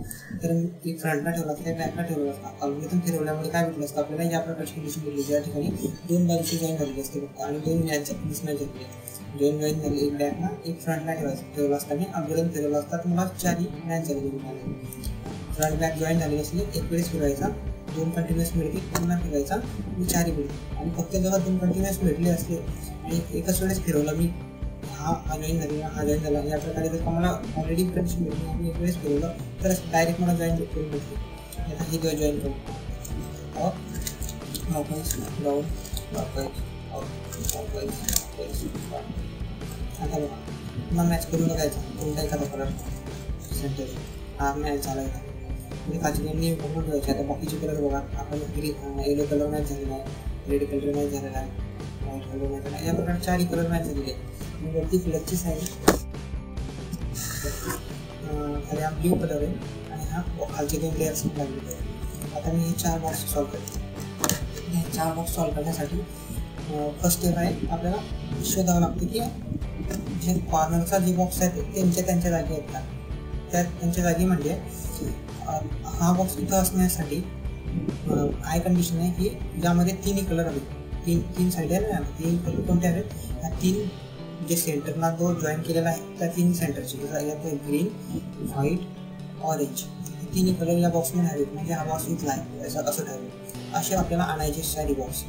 Speaker 2: तर एक फ्रंटला ठेवला असतं, बॅकला ठेवलं असतं. अल्गोरिथम फिरवल्यामुळे काय भेटलं असतं आपल्याला, या प्रकारची कंडिशन भेटली ज्या ठिकाणी 2 बाजूची जॉईन झालेली असते फक्त आणि 2 मॅच मिसमॅच झालेली. 2 जॉईन झाले, एक बॅकला एक फ्रंटला ठेवलं असताना अल्गोरिथम फिरवलं असतं तर मला 4 मॅच झालेली. फ्रंट बॅक जॉईन झालेली असली एक वेळेस फिरवायचा, 2 कंटिन्युअस मिळते पुन्हा फिरवायचा आणि 4 मिळते. आणि फक्त जेव्हा 2 कंटिन्युअस भेटले असले आणि एकच वेळेस फिरवलं मी, हा जॉईन झालेला हा जॉईन झाला, या प्रकारे जर मला ऑलरेडी कंडिशन भेटली आणि एक वेळेस फिरवलं तर डायरेक्ट मला जॉईन करून भेटते. आता हे जेव्हा जॉईन करू डाऊन आता बघा पुन्हा मॅच करून बघायचं कोणता एखादा कलर सेंटर हा मॅच झाला आहे म्हणजे खाली नेहमी बघून ठेवायचे. आता बाकीचे कलर बघा आपण ग्रीन येलो कलर मॅच झालेला आहे, रेड कलर मॅच झालेला आहे, व्हाईट कलर मॅच झाला आहे, या प्रकारे 4 कलर मॅच झालेले आहेत. वरती फ्लॅगची साईड खाली हा ब्ल्यू कलर आहे आणि हा खालचे 2 लेअर्स लागलेले आहेत. आता मी हे 4 बॉक्स सॉल्व्ह करतो. हे 4 बॉक्स सॉल्व्ह करण्यासाठी फर्स्ट स्टेप आहे आपल्याला शोधावं लागतं की जे कॉर्नरचा जे बॉक्स आहे ते त्यांच्या जागी आहेत का. त्यांच्या जागी म्हणजे हा बॉक्स इथं असण्यासाठी काय कंडिशन आहे की ज्यामध्ये 3 कलर आहेत, 3 साईड आहे ना, 3 कलर कोणते आहेत, ह्या 3 जे सेंटरला जो जॉईन केलेला आहे त्या 3 सेंटरचे यात ग्रीन व्हाईट ऑरेंज 3 कलर या बॉक्समध्ये हवेत. म्हणजे हा बॉक्स इथला आहे असं ठरवेल. असे आपल्याला आणायचे 4 बॉक्स.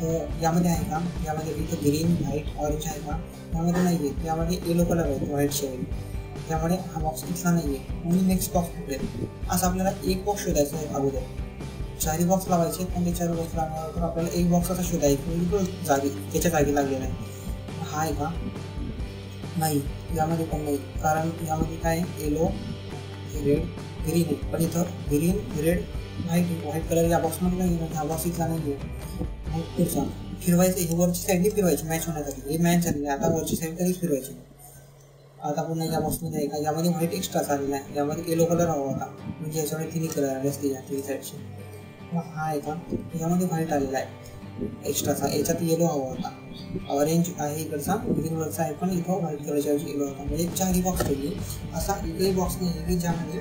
Speaker 2: तर यामध्ये आहे का, यामध्ये इथं ग्रीन व्हाईट ऑरेंज आहे का, यामध्ये नाही आहे, यामध्ये येलो कलर आहे व्हाईट शेड, त्यामुळे हा बॉक्स इथला नाही आहे. म्हणून नेक्स्ट बॉक्स कुठे असं आपल्याला एक बॉक्स शोधायचा आहे. अगोदर 4 बॉक्स लावायचे पण ते 4 बॉक्स लावल्यानंतर आपल्याला एक बॉक्स असा शोधायचा जागी त्याच्या जागी लागलेला आहे. हा आहे का, नाही, यामध्ये पण नाही, कारण यामध्ये काय आहे येलो रेड ग्रीन आहे, पण इथं ग्रीन रेड व्हाईट कलर या बॉक्समध्ये नाही, हा बॉक्स इथला नाही आहे. मग पुढचा फिरवायचं, हे वरची साईडने फिरवायची मॅच होण्यासाठी. हे मॅच झालेली आहे, आता वरची साईड कधीच फिरवायची. आता पुन्हा या बॉक्समध्ये आहे का, यामध्ये व्हाईट एक्स्ट्रा चाललेला आहे, यामध्ये येलो कलर हवा होता म्हणजे याच्यामध्ये 3 कलर आले असते या 3 साईडचे. मग हा आहे का, यामध्ये व्हाईट आलेला आहे एक्स्ट्राचा, याच्यात येलो हवा होता, ऑरेंज आहे इकडचा, ग्रीनवरचा आहे पण इथं व्हाईट कलरच्या येलो होता. म्हणजे 4 बॉक्स ठेवली. असा एकही बॉक्स नाही आहे की ज्यामध्ये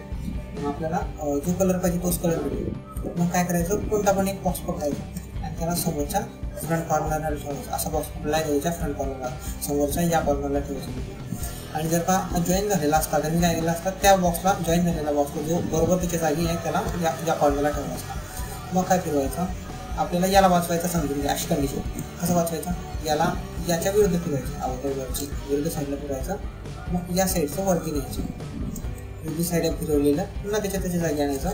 Speaker 2: आपल्याला जो कलर पाहिजे तोच कलर भेटेल. मग काय करायचं, कोणता पण एक बॉक्स पकडायचा आणि त्याला समोरच्या फ्रंट कॉर्नरला ठेवायचा. असा बॉक्स पकडला द्यायच्या फ्रंट कॉर्नरला, समोरच्या या कॉर्नरला ठेवायचं. आणि जर का हा जॉईन झालेला असता तर मी काय केलं असतं, त्या बॉक्सला जॉईन झालेला बॉक्सला जो बरोबर त्याच्या जागी आहे त्याला या कॉर्नरला ठेवला असता. मग काय फिरवायचं, आपल्याला याला वाचवायचं समजून घ्या अशी कंडिशन. कसं वाचवायचं, याला याच्या विरुद्ध फिरवायचं, अगोदरवरची विरुद्ध साईडला फिरवायचं. मग या साईडचं वरती न्यायचं, विरुद्ध साईडला फिरवलेलं पुन्हा त्याच्या जागी आणायचं,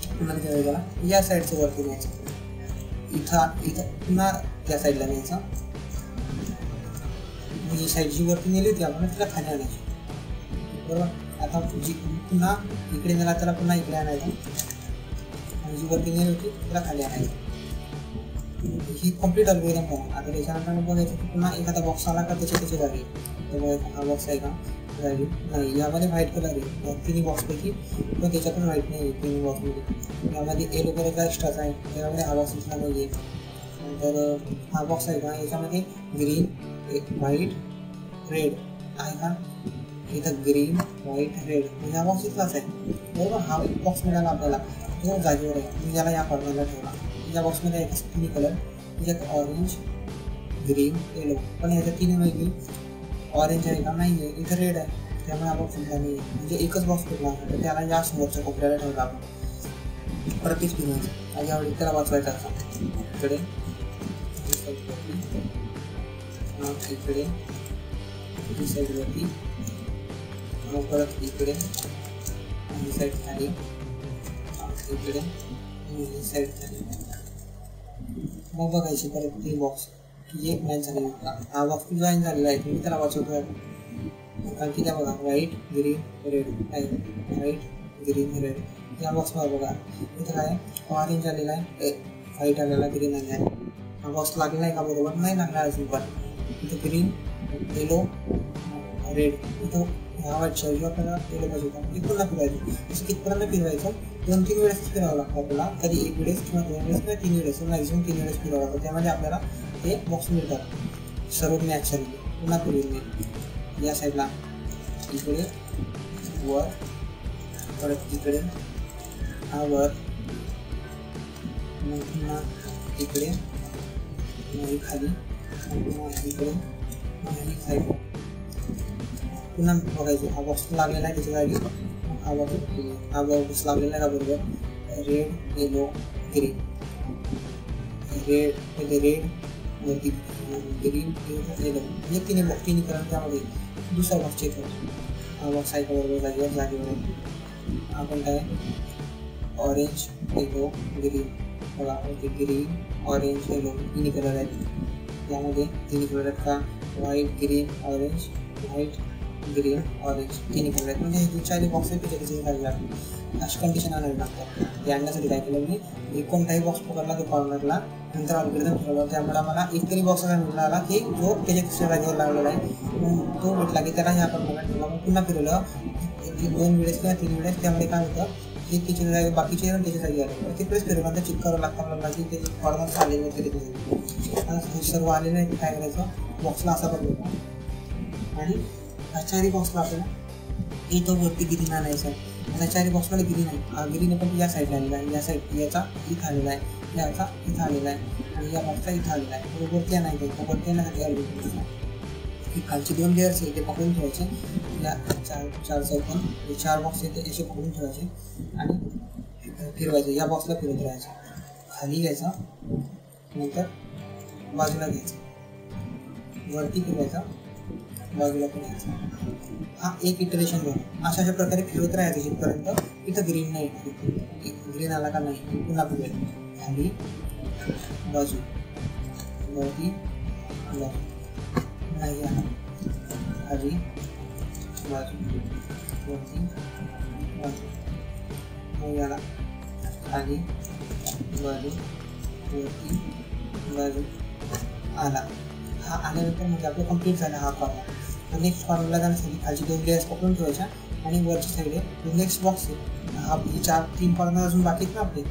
Speaker 2: पुन्हा त्याच्या जागेला या साईडचं वरती न्यायचं, इथं पुन्हा त्या साईडला न्यायचं. ही साईड जी वरती नेली होती आपण तिला खाली आणायची, बरोबर. आता जी पुन्हा इकडे नेला त्याला पुन्हा इकडे आणायचं आणि जी वरती नेली होती तिला खाली आणायचं. ही कम्प्लीट अल्गोरिदम आहे. आता त्याच्यानंतर बघायचं की पुन्हा एखादा बॉक्स आला का त्याच्या जागी, तर हा बॉक्स आहे का जागी नाही, यामध्ये व्हाईट कलर आहे 3 बॉक्सपैकी, पण त्याच्यातून व्हाईट नाही आहे 3 बॉक्समध्ये. यामध्ये येलो कलरचा एक्स्ट्राच आहे, त्यामध्ये हा बॉक्स इथला नाही आहे. नंतर हा बॉक्स आहे का, याच्यामध्ये ग्रीन व्हाईट रेड आहे का, इथं ग्रीन व्हाईट रेड म्हणजे हा बॉक्स इथलाच आहे, बरोबर. हा बॉक्स मिळाला आपल्याला जो जागेवर आहे, मी याला या कॉर्नरला ठेवला. या बॉक्समध्ये आहे 3 कलर, त्याच्यात ऑरेंज ग्रीन येलो, पण ह्याच्यात 3 वेगळी ऑरेंज आहे का, नाही आहे, इथं रेड आहे, त्यामुळे हा बॉक्स सुद्धा नाही आहे. म्हणजे एकच बॉक्स फिरला तर त्याला या समोरच्या कोपऱ्याला ठेवला आपण. प्रत्येक फिरवायचं आणि यावेळी त्याला वाचवायचा असं इकडे इकडे ही साईडवरती, मग परत इकडे ही साईड खाली इकडे साईड मग बघायची परत ती बॉक्स की एक मॅच झालेली का, हा बॉक्स जॉईन झालेला आहे तुम्ही त्याला वाचवतो कारण की त्या बघा व्हाईट ग्रीन रेड आहे, व्हाईट ग्रीन रेड या बॉक्समध्ये बघा इथं काय ऑरेंज आलेला आहे, व्हाईट आलेला, ग्रीन आलेला आहे. हा बॉक्स लागला आहे का, बरोबर नाही लागला अजून पण. इथं ग्रीन येलो रेड, इथं ह्या व्हाईटच्या आपल्याला येलो पाहिजे होता म्हणजे पुन्हा फिरवायचं. असं कितपर्यंत फिरवायचं 2-3 वेळेस फिरावं लागतं आपल्याला, कधी 1 वेळेस किंवा 2 वेळेस किंवा 3 वेळेस, मॅक्झिमम 3 वेळेस फिरावं लागतं. त्यामध्ये आपल्याला ते बॉक्स मिळतात सर्व मॅच झालेले. पुन्हा फिरवून मिळेल या साईडला इकडे वर, परत इकडे हा वर, मग पुन्हा इकडे, मग खाली, पुन्हा इकडे, मग साईड पुन्हा बघायचं. हा बॉक्स लागलेला आहे त्याच्या जागी, हा बॉक्स लागलेला आहे का बरोबर, रेड येलो ग्रीन, रेड वरती ग्रीन येलो म्हणजे तिन्ही कलर. त्यामध्ये दुसरा बॉक्स चेक करतो, हा बॉक्स आहे का बरोबर जागेवर. हा कोणता आहे, ऑरेंज येलो ग्रीन, बघा ते ग्रीन ऑरेंज येलो तिन्ही कलर आहेत. यामध्ये तिन्ही कलर आहेत का, white green orange, white green orange तिन्ही कलर आहेत. म्हणजे हे 4 बॉक्स आहेत त्याच्यासाठी काढले लागतात. अशी कंडिशन आणावी लागतात. ते आणण्यासाठी काय केलं मी, कोणताही बॉक्स पकडला तो कॉर्नरला, नंतर अल्गोरिदम फिरवला, त्यामुळे आम्हाला एकतरी बॉक्स असा मिळाला की जो त्याच्या दुसऱ्या जागेवर लागलेला आहे. तो भेटला की त्याला ह्या कॉर्नरला ठेवला, मग पुन्हा फिरवलं 2 वेळेस किंवा 3 वेळेस. त्यामुळे काय होतं की त्याच्या जागे बाकीचे त्याच्या जागी आले तिकडेच फिरवलं, तर चेक करावं लागतं आपल्याला की ते कॉर्नर आलेले तरी ते सर्व आलेले आहे. काय करायचं, बॉक्सला असा बदलतो आणि ह्या 4 बॉक्सला आपल्याला इथं वरती ग्रीन आणायचं आहे. ह्या 4 बॉक्सला ग्रीन आहे, हा ग्रीन पण या साईडला आलेला आहे, या साईड याचा इथं आलेला आहे, याचा इथं आलेला आहे आणि या बॉक्सचा इथं आलेला आहे. वरती आणायचं, वरती येण्यासाठी आलेली खालचे 2 लेअर्स आहे ते पकडून ठेवायचे. या 4 चौकोन हे 4 बॉक्स आहेत असे पकडून ठेवायचे आणि फिरवायचं. या बॉक्सला फिरवत राहायचं, खाली घ्यायचा, नंतर बाजूला घ्यायचं, वरती फिरवायचा, बाजूला पण घ्यायचा. हा एक इटरेशन बघा. अशा प्रकारे फिरवत राहायचं जिथपर्यंत इथं ग्रीन नाही, ग्रीन आला का नाही पुन्हा फिरवायचं, खाली बाजू, वरती बाजू, नाही आला खाली बाजू, वरती बाजू, नाही आला खाली बाजू, वरती बाजू, आला. हा आल्यानंतर म्हणजे आपलं कंप्लीट झाला हा कॉर्नर. नेक्स्ट कॉर्नरला जाण्यासाठी खालची 2 लेअर्स पकडून ठेवायच्या आणि वरची साईड नेक्स्ट बॉक्स आहे. हा 3 कॉर्नर अजून बाकी आहेत ना आपले,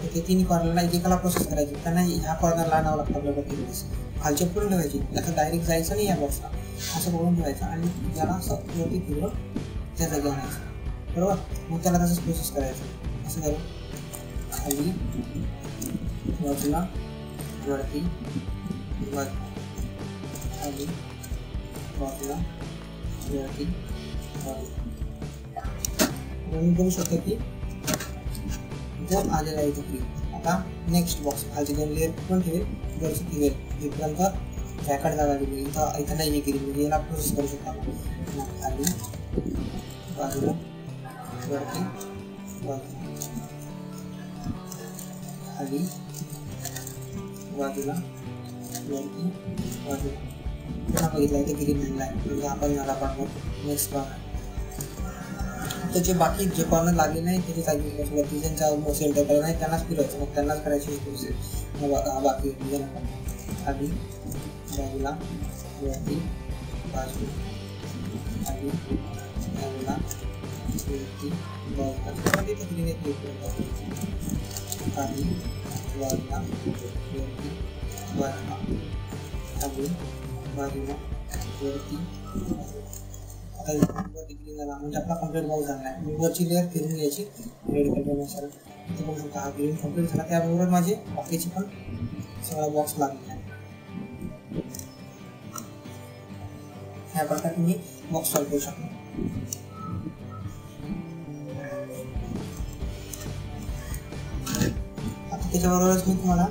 Speaker 2: तर ते 3 कॉर्नरला एकेकाला प्रोसेस करायची. त्यांना ह्या कॉर्नरला आणावं लागतं आपल्याला 3 वेळेस. खालचे पकडून ठेवायची, आता डायरेक्ट जायचं नाही या बॉक्सला, असं पकडून ठेवायचं आणि त्याला असं वरती फिरवून त्या जागी आणायचं, बरोबर. मग त्याला तसंच प्रोसेस करायचं. असं करून खाली बाजूला, वरती बाजू, खाली बाजूला, वरती बाजू. मी करू शकतो की जर आलेला आहे इथे क्लिक. आता नेक्स्ट बॉक्स खालची 2 लेअर पण ठेवेल, वरची ठेवेल जिथपर्यंत जॅकेट जागा गेली. इथं नाही हे केली म्हणजे याला प्रोसेस करू शकतो आपण. खाली बाजूला, वरती बाजू, खाली बाजूला, वरती बाजूला. पुन्हा बघितलं इथे ग्रीन आणला आहे म्हणजे आपण झाला कॉर्नर. नेक्स्ट कॉर्नर तर जे बाकी जे कॉर्नर लागले नाही त्याची जागी वरती ज्यांच्या सेंटर कलर नाही त्यांनाच फिरवायचं, मग त्यांनाच करायची प्रोसेस. बाकी खाली बाजूला, वरती बाजू, खाली बाजूला, वरती बाजूला, खाली बाजूला, वरती बाजूला, खाली बाजूला, वरती. आता वरती ग्रीन झाला म्हणजे आपला कम्प्लीट बॉक्स झाला आहे. वरची लेअर फिरून घ्यायची रेड कलरनुसार. इथे बघू शकता हा ग्रीन कम्प्लीट झाला. त्याबरोबर माझे बाकीचे पण सगळा बॉक्स लागले आहे. ह्या प्रकारे तुम्ही बॉक्स सॉल्व करू शकता. आता त्याच्याबरोबरच मी तुम्हाला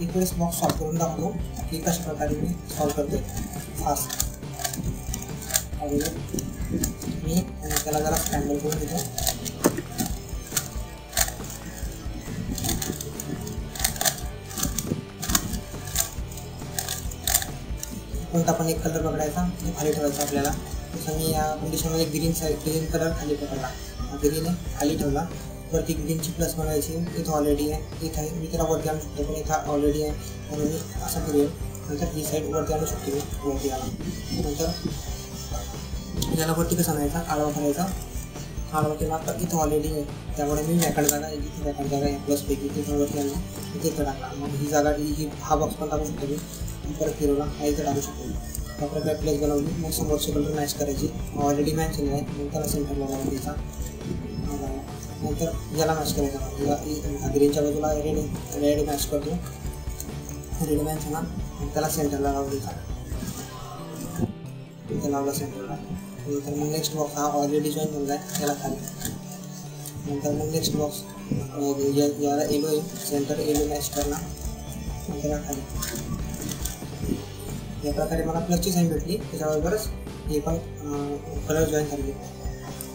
Speaker 2: एक वेळेस बॉक्स सॉल्व करून दाखवतो की कशा प्रकारे मी सॉल्व करतो फास्ट. मी त्याला जरा स्टँडर्ड करून देतो. कोणता पण एक कलर पकडायचा तो खाली ठेवायचा आपल्याला. जसं मी या कंडिशनमध्ये ग्रीन कलर खाली पकडला, ग्रीन आहे खाली ठेवला. वरती ग्रीनची प्लस बनवायची, इथं ऑलरेडी आहे, इथं आहे, मी त्याला वरती आणू शकतो पण इथं ऑलरेडी आहे म्हणून मी असं करूया. नंतर ही साईड वरती आणू शकतो मी वरती आणा. नंतर याला वरती कसं आणायचा, आडवा करायचा, आडवा केला तर इथं ऑलरेडी आहे त्यामुळे मी बॅकड जागा आहे, जिथे बॅकड जागा आहे प्लसपैकी तिथं वरती आणला, तिथं टाकला. मग ही जागा हा बॉक्स पण टाकू शकतो मी, परत फिरवला हा इथं टाकू शकतो. त्याप्रकारे प्लेस बनवली. मग समोरचे कलर मॅच करायची, ऑलरेडी मॅच झाली आहे मग त्याला सेंटरला लावून द्यायचा. नंतर याला मॅच करायचा, ग्रीनच्या बाजूला रेड मॅच करतो, रेड मॅच झाला मग त्याला सेंटरला लावून द्यायचा, इथं लावला सेंटरला. नंतर मग नेक्स्ट बॉक्स हा ऑलरेडी जॉईन झाला आहे त्याला खाली. नंतर मग नेक्स्ट बॉक्स याला एलो आहे, सेंटर एलो मॅच करला त्याला खाली. या प्रकारे मला प्लसची साईन भेटली, त्याच्याबरोबरच हे पण कलर जॉईन झाले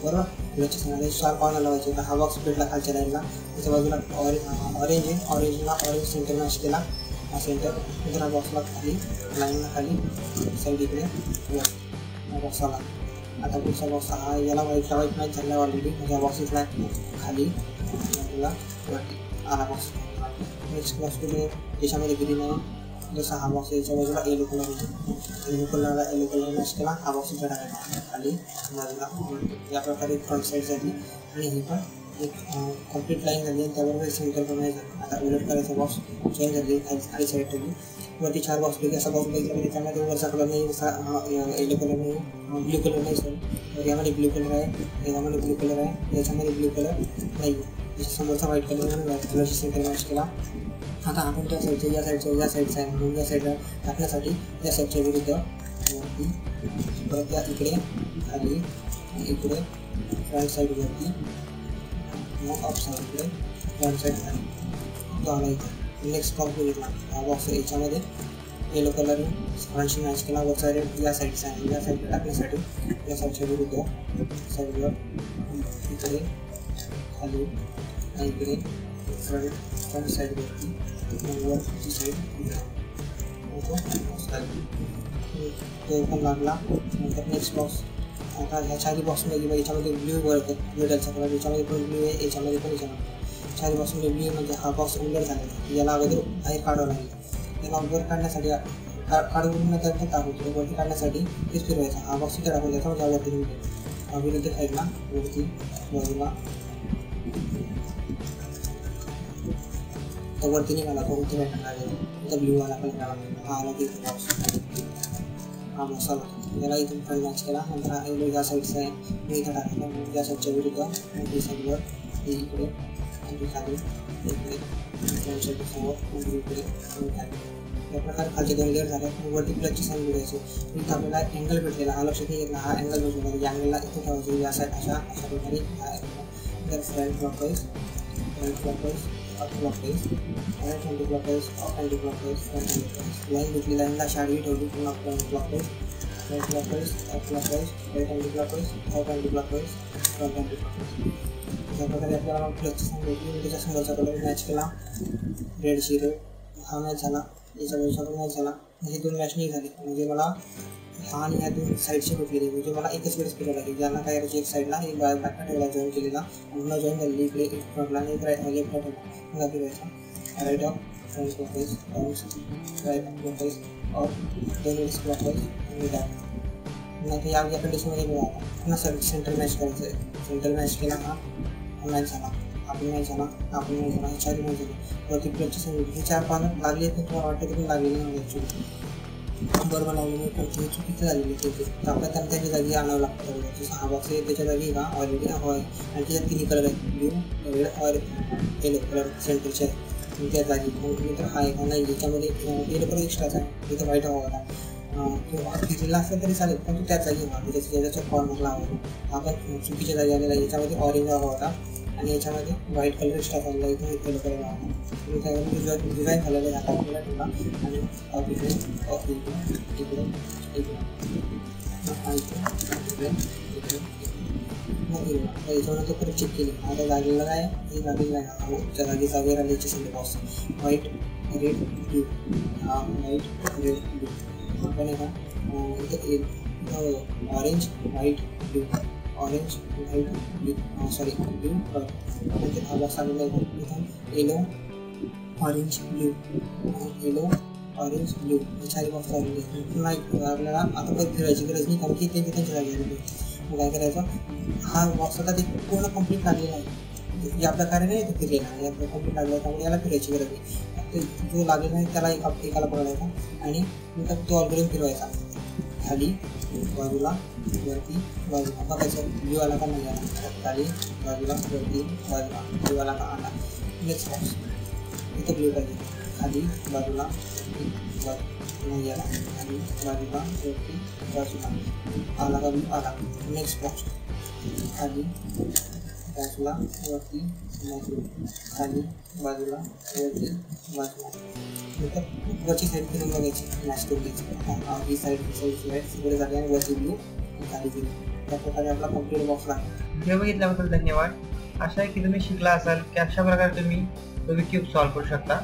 Speaker 2: बरोबर. प्लसची साईन स्टार कॉर्नर लावायचे. हा बॉक्स भेटला खालच्या लाईनला, त्याच्या बाजूला ऑरेंज आहे, ऑरेंजला ऑरेंज सेंटर मॅच केला, हा सेंटर. नंतर हा बॉक्सला खाली लाईनला खाली साईड इकडे हा बॉक्स आला. आता पुढचा बॉक्स हा याला व्हाईट मॅच झाला ऑलरेडी, ह्या बॉक्सेसला खाली बाजूला वरती आला बॉक्स. नेक्स्ट बॉक्स कुठे त्याच्यामध्ये ग्रीन आहे, जसा हा बॉक्स याच्या बाजूला येलो कलर होतो, येलो कलर मॅच केला, हा बॉक्स इथं टाकायचा खाली बाजूला. या प्रकारे फ्रंट साईड झाली आणि ही पण एक कम्प्लीट लाईन झाली आणि त्याबरोबर सेंटर पण नाही झालं. आता उलट करायचा बॉक्स चेंज झाली, खाली साईड ठेवली. वरती 4 बॉक्सपैकी असा बॉक्स बघितला म्हणजे त्यामध्ये वरचा कलर नाही, जसा येलो कलर नाही, ब्ल्यू कलर नाही सॉरी, यामध्ये ब्ल्यू कलर आहे, यामध्ये ब्ल्यू कलर आहे, याच्यामध्ये ब्ल्यू कलर नाही. समोरचा व्हाईट कलर म्हणून व्हाईट कलरची सेंटर मॅच केला. आता आपण त्या साईडच्या या साईडचा आहे म्हणून या साईडला टाकण्यासाठी या साईडच्या विरुद्ध वरती, परत त्या इकडे खाली, इकडे फ्रंट साईडवरती, मग ऑफ साईड इकडे फ्रंट साईड खाली तो आला इथं. नेक्स्ट बॉक्स बघितला, हा बॉक्स याच्यामध्ये येलो कलर फ्रंटशी मॅच केला, वरचा रेड या साईडचा आहे, या साईडला टाकण्यासाठी या साईडच्या विरुद्ध साईडवर इकडे खाली आणि इकडे फ्रंट साईडवरती वरची साईड तो पण लागला. नंतर नेक्स्ट बॉक्स आता ह्या 4 बॉक्समध्ये याच्यामध्ये ब्ल्यू वर मिडलचा कलर, याच्यामध्ये पण ब्ल्यू आहे, याच्यामध्ये पण याच्यामध्ये 4 बॉक्समध्ये ब्ल्यू म्हणजे हा बॉक्स उलट झालेला, याला अगोदर बाहेर काढावं लागेल. याला वर काढण्यासाठी काढून नंतर टाकतो, वरती काढण्यासाठी तेच फिरवायचा, हा बॉक्स इथे टाकून द्यायचा म्हणजे वरती निघतो. विरुद्ध साईडला वरती बाजूला तो वरती निघाला, तो वरती बॅटन लागेल, इथं ब्ल्यू आला कलर आला, हा आला तिथे बॉक्स, हा बॉक्स आला. याला इथून फ्रंट मॅच केला. नंतर हा एलो या साईडचा आहे, मी इथं टाकला, या साईडच्या विरुद्ध मोठी साईडवर इकडे खाली, इकडे फ्रंट साईड समोर इकडे खाली. या प्रकारे खालचे 2 लेअर झाले. वरती प्लसची साईन मिळायची. इथं आपल्याला अँगल भेटलेला, हा लक्षात नाही घेतला, हा अँगल भेटलेला, या अँगलला इथं ठेवायचं या साईड अशा प्रकारे. तर front clockwise, up clockwise, right hand clockwise, up hand clockwise, front hand clockwise. Line भेटली, लाईनला शाडवी ठेवली, पुन्हा front clockwise, right clockwise, up clockwise, right hand clockwise, up hand clockwise, front hand clockwise. अशा प्रकारे आपल्याला प्लसची साईन भेटली. मी त्याच्या समोरचा कलर मॅच केला, रेडशी रेड, हा मॅच झाला, याच्या बाजूचा पण मॅच झाला. हे 2 मॅच नाही झाले म्हणजे मला हा आणि ह्या 2 साईडचे भेटलेले, म्हणजे मला एकच वेळेस फिरावं लागेल. ज्यांना काय करायची एक साईडला एक बॅकला ठेवला जॉईन केलेला, पुन्हा जॉईन झालेली इकडे एक फ्रंटला आणि एक लेफ्टला ठेवला, पुन्हा फिरायचा right of front clockwise, right of clockwise, of 2 वेळेस क्लॉकवाईज आणि बॅक. पुन्हा या कंडिशनमध्ये बघा, पुन्हा सेंटर मॅच करायचं आहे. सेंटर मॅच केला, हा मॅच झाला, आपण मॅच झाला, आपण मॅच झाला, हे 4 मॅच झाले. वरती प्लसची संख्या हे 4 पानं लागली आहेत, पण तुम्हाला वाटतं की पण लागलेली नाही ॲक्च्युली, बरोबर लागली नाही, पण हे चुकीचं झालेली तिथे. तर आपल्याला त्यांना त्याच्या जागी आणावं लागतं. जसं हा बॉक्स आहे त्याच्या जागी का ऑलरेडी हवा आहे आणि त्याच्यात 3 कलर आहेत, ब्ल्यू, रेड और येलो कलर सेंटरचे आहेत त्या जागी. नंतर हा आहे का नाही, याच्यामध्ये येलो कलर एक्स्ट्राचा आहे, इथं व्हाईट हवा होता किंवा फिरलेला असलं तरी चालेल, पण त्याच जागी हवा, त्याच्या कॉर्नरला हवा. आपण चुकीच्या जागी आलेला, याच्यामध्ये ऑरेंज हवा होता आणि याच्यामध्ये व्हाईट कलर एक्स्ट्रा झालेला, इथून येलो कलर हवा. त्यामध्ये डिझाईन झालेलं आहे, आता आपल्याला ठेवला आणि इकडे इकडे याच्यामध्ये परत चेक केली. आता जागेला काय हे जागेला आहे, त्या जागेचा वेळ आली याची सगळे बॉक्स व्हाईट रेड ब्ल्यू, हा व्हाईट रेड ब्ल्यू आपण आहे का इथं orange white blue orange white blue sorry blue white आपण ते हा बॉक्स आलेला आहे इथं yellow orange blue yellow orange blue हे चारही बॉक्स आलेले आहेत. पुन्हा आपल्याला आता काही फिरायची गरज नाही कारण की ते त्यांच्या जागी आलेले. मग काय करायचं हा बॉक्स आता ते पूर्ण कंप्लीट लागलेला आहे. या प्रकारे नाही ते फिरलेला या कंप्लीट लागला त्यामुळे याला फिरायची गरज नाही. ते जो लागलेला नाही त्याला एकाला पकडायचा आणि नंतर तो ऑलरेडी फिरवायचा खाली बाजूला वरती बाजूला बघायचं ब्ल्यू आला का नाही आला खाली बाजूला वरती बाजूला ब्ल्यू आला का आला. नेक्स्ट बॉक्स इथं ब्ल्यू पाहिजे खाली बाजूला नाही आला खाली बाजूला वरती बाजूला आला का ब्ल्यू आला. नेक्स्ट बॉक्स खाली बाजूला वरती बाजूला खाली बाजूला वरती बाजूला नंतर वरची साईड फिरून बघायची मॅच करून घ्यायची. ही साईड सगळे झाले आणि वरती ब्ल्यू खाली ब्ल्यू त्या प्रकारे आपला कम्प्लीट बॉक्स लागेल.
Speaker 1: व्हिडिओ बघितल्याबद्दल धन्यवाद. आशा आहे की तुम्ही शिकला असाल की अशा प्रकारे तुम्ही रुबिक क्यूब सॉल्व्ह करू शकता.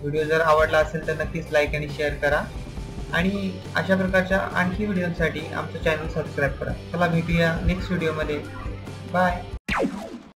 Speaker 1: व्हिडिओ जर आवडला असेल तर नक्कीच लाईक आणि शेअर करा आणि अशा प्रकारच्या आणखी व्हिडिओसाठी आमचं चॅनल सबस्क्राईब करा. चला भेटूया नेक्स्ट व्हिडिओमध्ये. बाय.